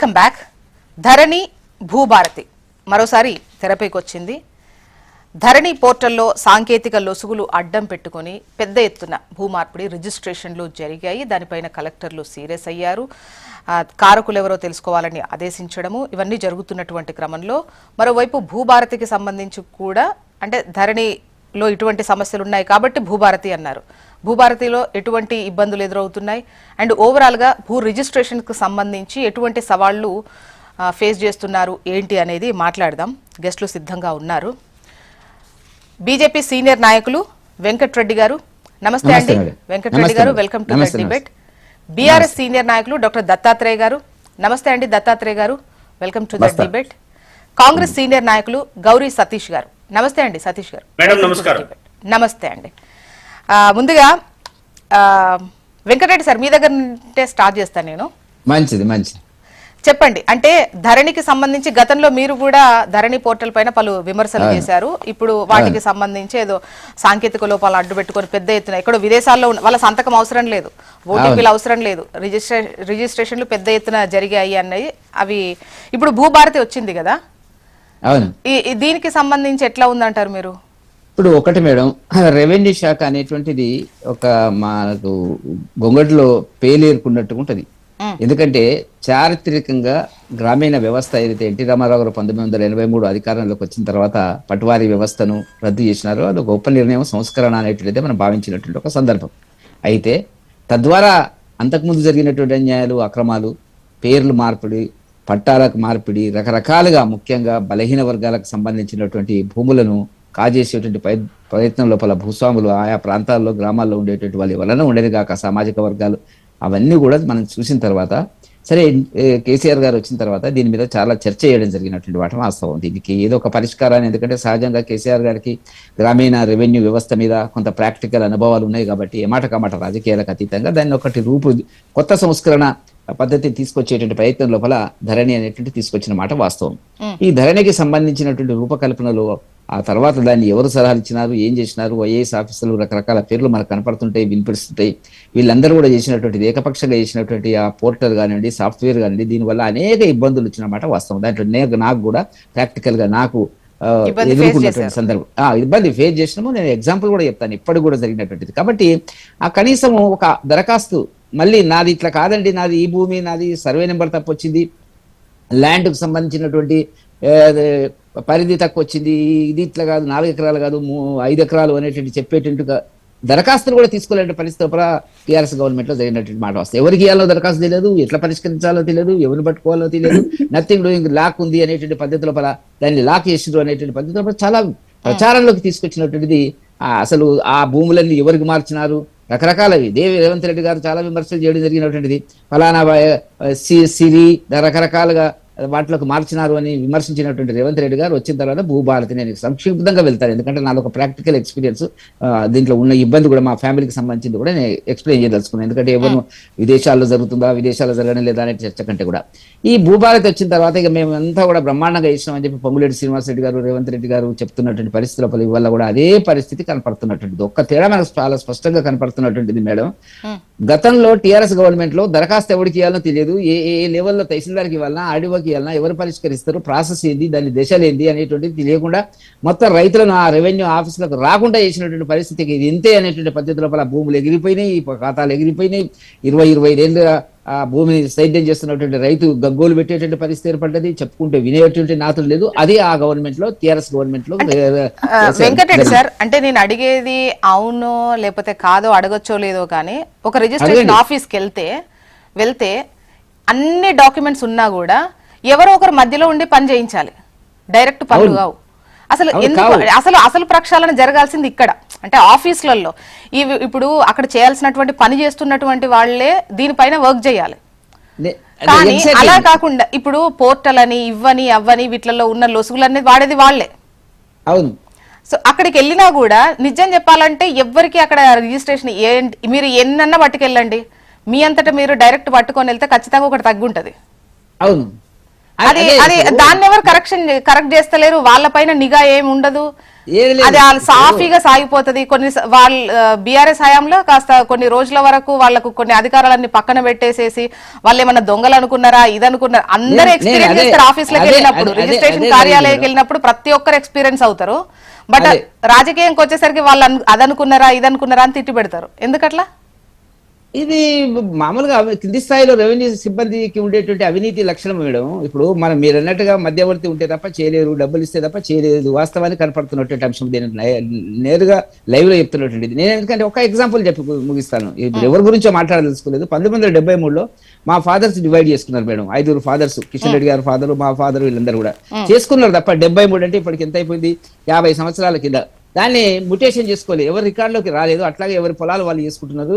Welcome back. ధరణి భూభారతి మరోసారి తెరపైకి వచ్చింది. ధరణి పోర్టల్లో సాంకేతిక లొసుగులు అడ్డం పెట్టుకుని పెద్ద ఎత్తున భూమార్పిడి రిజిస్ట్రేషన్లు జరిగాయి. దానిపైన కలెక్టర్లు సీరియస్ అయ్యారు. కారకులెవరో తెలుసుకోవాలని ఆదేశించడము ఇవన్నీ జరుగుతున్నటువంటి క్రమంలో మరోవైపు భూభారతికి సంబంధించి కూడా అంటే ధరణిలో ఇటువంటి సమస్యలు ఉన్నాయి కాబట్టి భూభారతి అన్నారు. భూభారతిలో ఎటువంటి ఇబ్బందులు ఎదురవుతున్నాయి అండ్ ఓవరాల్గా భూ రిజిస్ట్రేషన్కు సంబంధించి ఎటువంటి సవాళ్లు ఫేస్ చేస్తున్నారు ఏంటి అనేది మాట్లాడదాం. గెస్టులు సిద్ధంగా ఉన్నారు. బీజేపీ సీనియర్ నాయకులు వెంకట్రెడ్డి గారు, నమస్తే అండి. వెంకట్రెడ్డి గారు, welcome to the debate. BRS senior నాయకులు డాక్టర్ దత్తాత్రేయ గారు, నమస్తే అండి. దత్తాత్రేయ గారు, welcome to the debate. Congress senior నాయకులు గౌరీ సతీష్ గారు, నమస్తే అండి. సతీష్ గారు, నమస్తే అండి. ముందుగా వెంకటరెడ్డి సార్, మీ దగ్గర నుంటే స్టార్ట్ చేస్తాను నేను. మంచిది చెప్పండి. అంటే ధరణికి సంబంధించి గతంలో మీరు కూడా ధరణి పోర్టల్ పైన పలు విమర్శలు చేశారు. ఇప్పుడు వాటికి సంబంధించి ఏదో సాంకేతిక లోపాలు అడ్డు పెట్టుకుని పెద్ద ఎత్తున ఎక్కడో విదేశాల్లో వాళ్ళ సంతకం అవసరం లేదు, ఓటీపీలు అవసరం లేదు, రిజిస్ట్రేషన్లు పెద్ద ఎత్తున జరిగాయి అన్నవి. అవి ఇప్పుడు భూభారతి వచ్చింది కదా, దీనికి సంబంధించి ఎట్లా ఉందంటారు మీరు? ఇప్పుడు ఒకటి మేడం, రెవెన్యూ శాఖ అనేటువంటిది ఒక మనకు గొంగటిలో పేలేరుకున్నట్టుగా ఉంటది. ఎందుకంటే చారిత్రకంగా గ్రామీణ వ్యవస్థ ఏదైతే ఎన్టీ రామారావు గారు 1983 అధికారంలోకి వచ్చిన తర్వాత పట్టువారీ వ్యవస్థను రద్దు చేసినారో అది గొప్ప నిర్ణయం, సంస్కరణ అనేటువంటిదే మనం భావించినటువంటి ఒక సందర్భం. అయితే తద్వారా అంతకుముందు జరిగినటువంటి అన్యాయాలు, అక్రమాలు, పేర్లు మార్పిడి, పట్టాలకు మార్పిడి, రకరకాలుగా ముఖ్యంగా బలహీన వర్గాలకు సంబంధించినటువంటి భూములను కాజేసేటువంటి ప్రయత్నం లోపల భూస్వాములు ఆయా ప్రాంతాల్లో గ్రామాల్లో ఉండేటువంటి వాళ్ళ వలన ఉండేది కాక సామాజిక వర్గాలు అవన్నీ కూడా మనం చూసిన తర్వాత సరే కేసీఆర్ గారు వచ్చిన తర్వాత దీని మీద చాలా చర్చ చేయడం జరిగినటువంటి వాటి వాస్తవం. దీనికి ఏదో ఒక పరిష్కారాన్ని, ఎందుకంటే సహజంగా కేసీఆర్ గారికి గ్రామీణ రెవెన్యూ వ్యవస్థ మీద కొంత ప్రాక్టికల్ అనుభవాలు ఉన్నాయి కాబట్టి ఏమాట కమాట రాజకీయాలకు అతీతంగా దాన్ని ఒకటి కొత్త సంస్కరణ పద్ధతి తీసుకొచ్చేటువంటి ప్రయత్నం లోపల ధరణి అనేటువంటి తీసుకొచ్చిన మాట వాస్తవం. ఈ ధరణికి సంబంధించినటువంటి రూపకల్పనలో ఆ తర్వాత దాన్ని ఎవరు సలహాలు ఇచ్చినారు, ఏం చేసినారు, ఐఏఎస్ ఆఫీసర్లు రకరకాల పేర్లు మనకు కనపడుతుంటాయి, వినిపిస్తుంటాయి. వీళ్ళందరూ కూడా చేసినటువంటి ఏకపక్షంగా చేసినటువంటి ఆ పోర్టల్ కానివ్వండి, సాఫ్ట్వేర్ కానివ్వండి, దీనివల్ల అనేక ఇబ్బందులు వచ్చినమాట వాస్తవం. దాంట్లో నాకు కూడా ప్రాక్టికల్ గా నాకు ఎదుర్కొన్నటువంటి సందర్భం ఇబ్బంది ఫేస్ చేసినాము. నేను ఎగ్జాంపుల్ కూడా చెప్తాను, ఇప్పటికి కూడా జరిగినటువంటిది. కాబట్టి ఆ కనీసం ఒక దరఖాస్తు మళ్ళీ నాది ఇట్లా కాదండి, నాది ఈ భూమి, నాది సర్వే నెంబర్ తప్పు వచ్చింది, ల్యాండ్కు సంబంధించినటువంటి పరిధి తక్కువ వచ్చింది, ఇది ఇట్లా కాదు, 4 ఎకరాలు కాదు 5 ఎకరాలు అనేటువంటి చెప్పేటట్టుగా దరఖాస్తులు కూడా తీసుకోలేని పరిస్థితి టీఆర్ఎస్ గవర్నమెంట్ లో జరిగినటువంటి మాట వస్తుంది. ఎవరికి ఇవ్వాలో దరఖాస్తు తెలియదు, ఎట్లా పరిష్కరించాలో తెలియదు, ఎవరిని పట్టుకోవాలో తెలియదు, నథింగ్ డూయింగ్, లాక్ ఉంది అనేటువంటి పద్ధతి లోపల దాన్ని లాక్ చేసిండ్రు అనేటువంటి పద్ధతి లోపల చాలా ప్రచారంలోకి తీసుకొచ్చినటువంటిది. అసలు ఆ భూములన్నీ ఎవరికి మార్చినారు, రకరకాలవి రేవంత్ రెడ్డి గారు చాలా విమర్శలు చేయడం జరిగినటువంటిది. ఫలానా సిరి రకరకాలుగా వాటిలోకి మార్చినారు అని విమర్శించినటువంటి రేవంత్ రెడ్డి గారు వచ్చిన తర్వాత భూభారతి నేను సంక్షిప్తంగా వెళ్తాను, ఎందుకంటే నాలో ఒక ప్రాక్టికల్ ఎక్స్పీరియన్స్ దీంట్లో ఉన్న ఇబ్బంది కూడా మా ఫ్యామిలీకి సంబంధించింది కూడా నేను ఎక్స్ప్లెయిన్ చేయదలుచుకున్నాను. ఎందుకంటే ఎవరు విదేశాల్లో జరుగుతుందా, విదేశాల్లో జరగడం లేదా అనే చర్చ కంటే కూడా ఈ భూభారతి వచ్చిన తర్వాత ఇక మేము అంతా కూడా బ్రహ్మాండంగా చేసినామని చెప్పి పొంగులేటి శ్రీనివాస్ రెడ్డి గారు, రేవంత్ రెడ్డి గారు చెప్తున్నటువంటి పరిస్థితుల వల్ల కూడా అదే పరిస్థితి కనపడుతున్నటువంటిది. ఒక్క తేడా మనకు చాలా స్పష్టంగా కనపడుతున్నటువంటిది మేడం. గతంలో టీఆర్ఎస్ గవర్నమెంట్ లో దరఖాస్తు ఎవరికి ఇవ్వాలో తెలియదు, ఏ లెవెల్లో తహసీల్దార్కి ఇవ్వాలన్నా, ఆర్డీఓకి ఇవ్వాలన్నా, ఎవరు పరిష్కరిస్తారు, ప్రాసెస్ ఏంది, దాని దశలు ఏంది అనేటువంటిది తెలియకుండా మొత్తం రైతులను ఆ రెవెన్యూ ఆఫీసులకు రాకుండా చేసినటువంటి పరిస్థితికి ఇది ఇంతే అనేటువంటి పద్ధతి లోపల భూములు ఎగిరిపోయినాయి, ఖాతాలు ఎగిరిపోయినాయి. 20-25 ఏళ్ళు ఆ భూమిని సైద్యం చేస్తున్నటువంటి రైతు గగ్గోలు పెట్టేటువంటి పరిస్థితి ఏర్పడ్డది. చెప్పుకుంటే వినేటువంటి నాతులు లేదు. అది ఆ గవర్నమెంట్ లో, టిఆర్ఎస్ గవర్నమెంట్ లో. వెంకటరెడ్డి సార్, అంటే నేను అడిగేది అవునో లేకపోతే కాదో అడగొచ్చో లేదో కానీ ఒక రిజిస్ట్రేషన్ ఆఫీస్కి వెళ్తే అన్ని డాక్యుమెంట్స్ ఉన్నా కూడా ఎవరో ఒకరు మధ్యలో ఉండి పని చేయించాలి, డైరెక్ట్ పనులు కావు. అసలు ఎందుకు అసలు ప్రక్షాళన జరగాల్సింది ఇక్కడ అంటే ఆఫీసులలో. ఇప్పుడు అక్కడ చేయాల్సినటువంటి పని చేస్తున్నటువంటి వాళ్లే దీనిపైన వర్క్ చేయాలి. కానీ అలా కాకుండా ఇప్పుడు పోర్టల్ అని ఇవ్వని అవ్వని వీటిలలో ఉన్న లొసుగులన్నీ వాడేది వాళ్లే. అవును. సో అక్కడికి వెళ్ళినా కూడా నిజం చెప్పాలంటే ఎవ్వరికి అక్కడ రిజిస్ట్రేషన్ మీరు ఎన్నన్నా పట్టుకెళ్ళండి, మీ అంతటా మీరు డైరెక్ట్ పట్టుకొని వెళ్తే ఖచ్చితంగా ఒకటి తగ్గుంటది. అవును. అది అది దాన్ని ఎవరు కరెక్ట్ చేస్తలేరు, వాళ్ళపైన నిఘా ఏమి ఉండదు, అది వాళ్ళు సాఫీగా సాగిపోతుంది. కొన్ని వాళ్ళ బీఆర్ఎస్ హయాంలో కాస్త కొన్ని రోజుల వరకు వాళ్ళకు కొన్ని అధికారాలన్నీ పక్కన పెట్టేసేసి వాళ్ళు ఏమన్నా దొంగలు అనుకున్నారా, ఇది అనుకున్నారా, అందరూ ఎక్స్పీరియన్స్ చేస్తారు. ఆఫీస్లోకి వెళ్ళినప్పుడు, రిజిస్ట్రేషన్ కార్యాలయానికి వెళ్ళినప్పుడు ప్రతి ఒక్కరు ఎక్స్పీరియన్స్ అవుతారు. బట్ రాజకీయంకి వచ్చేసరికి వాళ్ళు అదనుకున్నారా ఇదనుకున్నారా అని తిట్టి పెడతారు. ఎందుకట్లా? ఇది మామూలుగా కింది స్థాయిలో రెవెన్యూ సిబ్బందికి ఉండేటువంటి అవినీతి లక్షణం మేడం. ఇప్పుడు మనం మీరు అన్నట్టుగా మధ్యవర్తి ఉంటే తప్ప చేయలేరు, డబ్బులు ఇస్తే తప్ప చేయలేదు, వాస్తవానికి కనపడుతున్నటువంటి అంశం. నేను నేరుగా లైవ్ లో చెప్తున్నటువంటిది. నేను ఎందుకంటే ఒక ఎగ్జాంపుల్ చెప్పి ముగిస్తాను. ఇప్పుడు ఎవరి గురించో మాట్లాడదలుచుకోలేదు. 1973లో మా ఫాదర్స్ డివైడ్ చేసుకున్నారు మేడం. 5 ఫాదర్స్, కిషన్ రెడ్డి గారు ఫాదర్, మా ఫాదర్, వీళ్ళందరూ కూడా చేసుకున్నారు తప్ప 73 అంటే ఇప్పటికి ఎంత అయిపోయింది, 50 సంవత్సరాల కింద. దాన్ని ముటేషన్ చేసుకోలేదు, ఎవరి రికార్డులోకి రాలేదు. అట్లాగే ఎవరి పొలాలు వాళ్ళు చేసుకుంటున్నారు,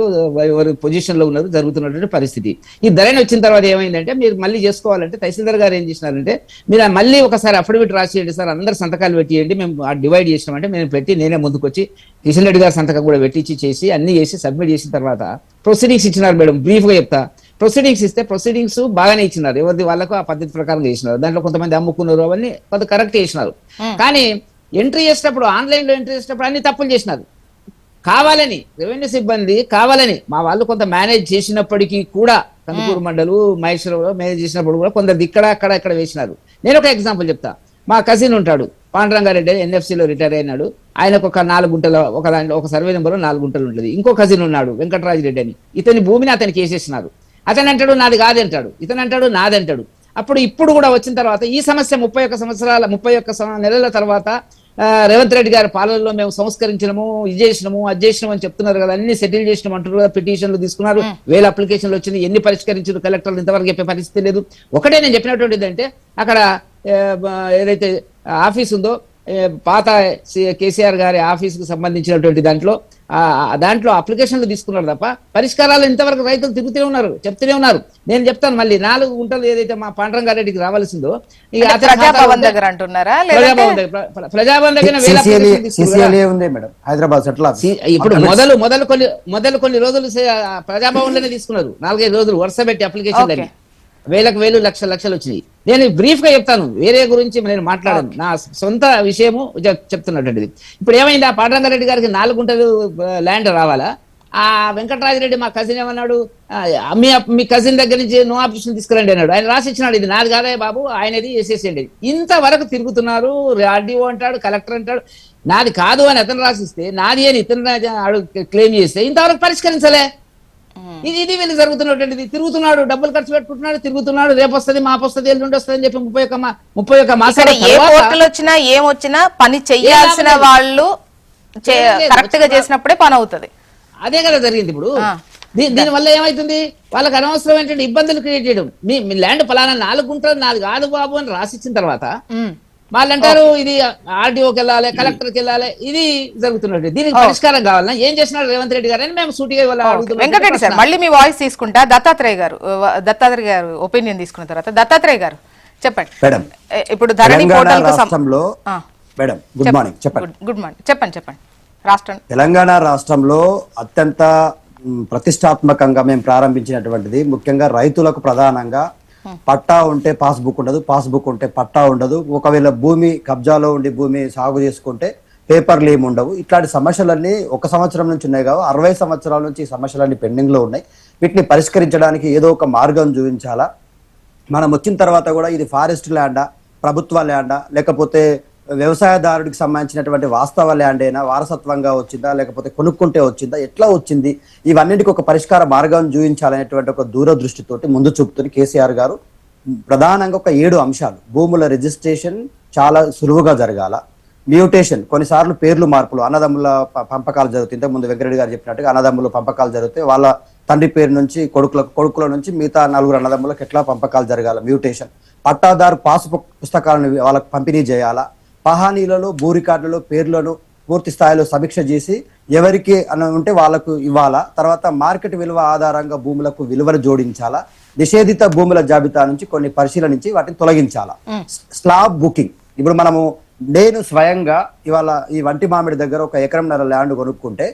ఎవరి పొజిషన్ లో ఉన్నారు, జరుగుతున్నటువంటి పరిస్థితి. ఈ ధరని వచ్చిన తర్వాత ఏమైందంటే, మీరు మళ్ళీ చేసుకోవాలంటే తహసీల్దార్ గారు ఏం చేసినారంటే, మీరు మళ్ళీ ఒకసారి అఫిడవిట్ రాసియండి సార్, అందరు సంతకాలు పెట్టియండి, మేము డివైడ్ చేసినామంటే మేము పెట్టి నేనే ముందుకు వచ్చి కిషన్ రెడ్డి గారి సంతకం కూడా పెట్టించి చేసి అన్ని చేసి సబ్మిట్ చేసిన తర్వాత ప్రొసీడింగ్స్ ఇచ్చినారు మేడం. బ్రీఫ్ గా చెప్తా. ప్రొసీడింగ్స్ ఇస్తే ప్రొసీడింగ్స్ బాగానే ఇచ్చినారు, ఎవరిది వాళ్ళకు ఆ పద్ధతి ప్రకారం చేసినారు. దాంట్లో కొంతమంది అమ్ముకున్నారు, అవన్నీ కొంత కరెక్ట్ చేసినారు. కానీ ఎంట్రీ చేసేటప్పుడు, ఆన్లైన్ లో ఎంట్రీ చేసేటప్పుడు అన్ని తప్పులు చేసినారు. కావాలని రెవెన్యూ సిబ్బంది కావాలని మా వాళ్ళు కొంత మేనేజ్ చేసినప్పటికీ కూడా, కందుకూరు మండలు మహేశ్వరంలో మేనేజ్ చేసినప్పుడు కూడా కొందరు ఇక్కడ వేసినారు. నేను ఒక ఎగ్జాంపుల్ చెప్తా. మా కజిన్ ఉంటాడు పాండురంగారెడ్డి, ఎన్ఎఫ్సిలో రిటైర్ అయినాడు. ఆయనకు ఒక 4 గుంటల ఒక దాంట్లో ఒక సర్వే నెంబర్ 4 గుంటలు ఉంటుంది. ఇంకో కజిన్ ఉన్నాడు వెంకటరాజు రెడ్డి అని, ఇతని భూమిని అతనికి వేసేసినారు. అతను అంటాడు నాది కాదంటాడు, ఇతను అంటాడు నాదంటాడు. ఇప్పుడు కూడా వచ్చిన తర్వాత ఈ సమస్య 31 నెలల తర్వాత రేవంత్ రెడ్డి గారి పాలనలో మేము సంస్కరించినము, ఇది చేసినాము, అది చేసినాము అని చెప్తున్నారు కదా, అన్ని సెటిల్ చేసినాం అంటారు కదా, పిటిషన్లు తీసుకున్నారు, 1000 అప్లికేషన్లు వచ్చినాయి, ఎన్ని పరిష్కరించారు కలెక్టర్లు ఇంతవరకు చెప్పే పరిస్థితి లేదు. ఒకటే నేను చెప్పినటువంటిది అంటే, అక్కడ ఏదైతే ఆఫీస్ ఉందో పాత కేసీఆర్ గారి ఆఫీసుకు సంబంధించినటువంటి దాంట్లో అప్లికేషన్లు తీసుకున్నారు తప్ప పరిష్కారాలు ఇంతవరకు రైతులు తిరుగుతూనే ఉన్నారు, చెప్తూనే ఉన్నారు. నేను చెప్తాను మళ్ళీ 4 గుంటలు ఏదైతే మా పాండురంగారెడ్డికి రావాల్సిందో, ప్రజాభవన్ దగ్గర అంటున్నారా? ప్రజాభవన్ దగ్గర హైదరాబాద్ ఇప్పుడు మొదలు కొన్ని రోజులు ప్రజాభవన్ లోనే తీసుకున్నారు. 4-5 రోజులు వరుస పెట్టి అప్లికేషన్ అని 1000 లక్షలు వచ్చినాయి. నేను బ్రీఫ్ గా చెప్తాను, వేరే గురించి నేను మాట్లాడను, నా సొంత విషయము చెప్తున్నటువంటిది. ఇప్పుడు ఏమైంది, ఆ పాండురంగారెడ్డి గారికి 4 గుంటలు ల్యాండ్ రావాలా, ఆ వెంకటరాజరెడ్డి మా కజిన్ ఏమన్నాడు, మీ కజిన్ దగ్గర నుంచి నో ఆప్షన్ తీసుకురండి అన్నాడు. ఆయన రాసి ఇచ్చినాడు, ఇది నాది కాదా బాబు, ఆయనది వేసేసేయండి. ఇంతవరకు తిరుగుతున్నారు. ఆర్డీఓ అంటాడు, కలెక్టర్ అంటాడు నాది కాదు అని అతను రాసిస్తే, నాది అని ఇతను క్లెయిమ్ చేస్తే ఇంతవరకు పరిష్కరించలే. ఇది వీళ్ళు జరుగుతున్నటువంటిది. తిరుగుతున్నాడు, డబ్బులు ఖర్చు పెట్టుకుంటున్నాడు, తిరుగుతున్నాడు, రేపు వస్తుంది, మాపు వస్తుంది, ఎల్లుండి వస్తుంది అని చెప్పి 31 మాసాలు ఏ కోర్టులు వచ్చినా ఏమొచ్చినా పని చెయ్యాల్సిన వాళ్ళు కరెక్ట్ గా చేసినప్పుడే పని అవుతుంది. అదే కదా జరిగింది. ఇప్పుడు దీని వల్ల ఏమైతుంది, వాళ్ళకి అనవసరమైనటువంటి ఇబ్బందులు క్రియేట్ చేయడం. మీ ల్యాండ్ ఫలానా 4 గుంటలు నాది కాదు బాబు అని రాసిచ్చిన తర్వాత వాళ్ళు అంటారు ఇది ఆర్డీఓకి వెళ్ళాలి, కలెక్టర్కి వెళ్ళాలి. ఇది జరుగుతున్నట్టు. దీనికి పరిష్కారం కావాలన్నా ఏం చేసినారు రేవంత్ రెడ్డి గారు అని మేము సూటిగా వెంకటరెడ్డి సార్, మళ్ళీ మీ వాయిస్ తీసుకుంటా. దత్తాత్రేయ గారు ఒపీనియన్ తీసుకున్న తర్వాత దత్తాత్రేయ గారు చెప్పండి. మేడం, ఇప్పుడు ధరణి పోర్టల్ మేడం గుడ్ మార్నింగ్. చెప్పండి. రాష్ట్రం తెలంగాణ రాష్ట్రంలో అత్యంత ప్రతిష్టాత్మకంగా మేము ప్రారంభించినటువంటిది ముఖ్యంగా రైతులకు ప్రధానంగా పట్టా ఉంటే పాస్బుక్ ఉండదు, పాస్బుక్ ఉంటే పట్టా ఉండదు, ఒకవేళ భూమి కబ్జాలో ఉండి భూమి సాగు చేసుకుంటే పేపర్లు ఏమి ఉండవు. ఇట్లాంటి సమస్యలన్నీ 1 సంవత్సరం నుంచి ఉన్నాయి కావు, 60 సంవత్సరాల నుంచి ఈ సమస్యలన్నీ పెండింగ్ లో ఉన్నాయి. వీటిని పరిష్కరించడానికి ఏదో ఒక మార్గం చూపించాలా. మనం వచ్చిన తర్వాత కూడా ఇది ఫారెస్ట్ ల్యాండా, ప్రభుత్వ ల్యాండా, లేకపోతే వ్యవసాయదారుడికి సంబంధించినటువంటి వాస్తవ ల్యాండ్ అయినా వారసత్వంగా వచ్చిందా, లేకపోతే కొనుక్కుంటే వచ్చిందా, ఎట్లా వచ్చింది, ఇవన్నిటికీ ఒక పరిష్కార మార్గం చూపించాలనేటువంటి ఒక దూరదృష్టితోటి ముందు చూపుతుంది కేసీఆర్ గారు. ప్రధానంగా ఒక 7 అంశాలు. భూముల రిజిస్ట్రేషన్ చాలా సులువుగా జరగాల, మ్యూటేషన్ కొన్నిసార్లు పేర్లు మార్పులు, అన్నదమ్ముల పంపకాలు జరుగుతాయి. ఇంతకుముందు వెంకరెడ్డి గారు చెప్పినట్టుగా అన్నదమ్ముల పంపకాలు జరిగితే వాళ్ళ తండ్రి పేరు నుంచి కొడుకుల నుంచి మిగతా 4 అన్నదమ్ములకు ఎట్లా పంపకాలు జరగాల, మ్యూటేషన్. పట్టాదారు పాస్బుక్ పుస్తకాలను వాళ్ళకు పంపిణీ చేయాలా, పహానీలలో భూ రికార్డులలో పేర్లను పూర్తి స్థాయిలో సమీక్ష చేసి ఎవరికి అని ఉంటే వాళ్ళకు ఇవ్వాలా. తర్వాత మార్కెట్ విలువ ఆధారంగా భూములకు విలువను జోడించాలా. నిషేధిత భూముల జాబితా నుంచి కొన్ని పరిశీలనించి వాటిని తొలగించాలా. స్లాబ్ బుకింగ్, ఇప్పుడు మనము నేను స్వయంగా ఇవాళ ఈ వంటి మామిడి దగ్గర ఒక ఎకరంన్నర ల్యాండ్ కొనుక్కుంటే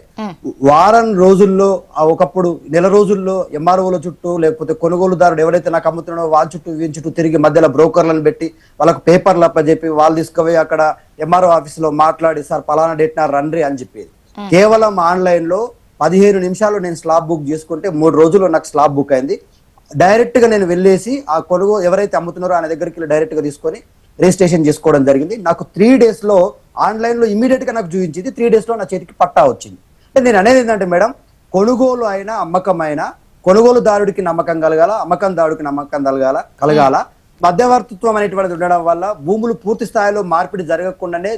వారం రోజుల్లో ఒకప్పుడు నెల రోజుల్లో ఎంఆర్ఓల చుట్టూ లేకపోతే కొనుగోలుదారుడు ఎవరైతే నాకు అమ్ముతున్నాడో వాళ్ళ చుట్టూ వీని చుట్టూ తిరిగి మధ్యలో బ్రోకర్లను పెట్టి వాళ్ళకు పేపర్లు అప్పచెప్పి వాళ్ళు తీసుకుపోయి అక్కడ ఎంఆర్ఓ ఆఫీసులో మాట్లాడి సార్ పలానా డేట్ నా రండి అని చెప్పేది. కేవలం ఆన్లైన్ లో 15 నిమిషాలు నేను స్లాబ్ బుక్ చేసుకుంటే 3 రోజుల్లో నాకు స్లాబ్ బుక్ అయింది. డైరెక్ట్ గా నేను వెళ్ళేసి ఆ కొనుగోలు ఎవరైతే అమ్ముతున్నారో ఆయన దగ్గరికి డైరెక్ట్ గా తీసుకొని రిజిస్ట్రేషన్ చేసుకోవడం జరిగింది. నాకు 3 days లో ఆన్లైన్ లో ఇమీడియట్ గా నాకు చూపించింది. 3 days లో నా చేతికి పట్టా వచ్చింది. అంటే నేను అనేది ఏంటంటే మేడం, కొనుగోలు అయినా అమ్మకం అయినా కొనుగోలుదారుడికి నమ్మకం కలగాల, అమ్మకందారుడికి నమ్మకం కలగాల. మధ్యవర్తిత్వం అనేటువంటిది ఉండడం వల్ల భూములు పూర్తి స్థాయిలో మార్పిడి జరగకుండానే,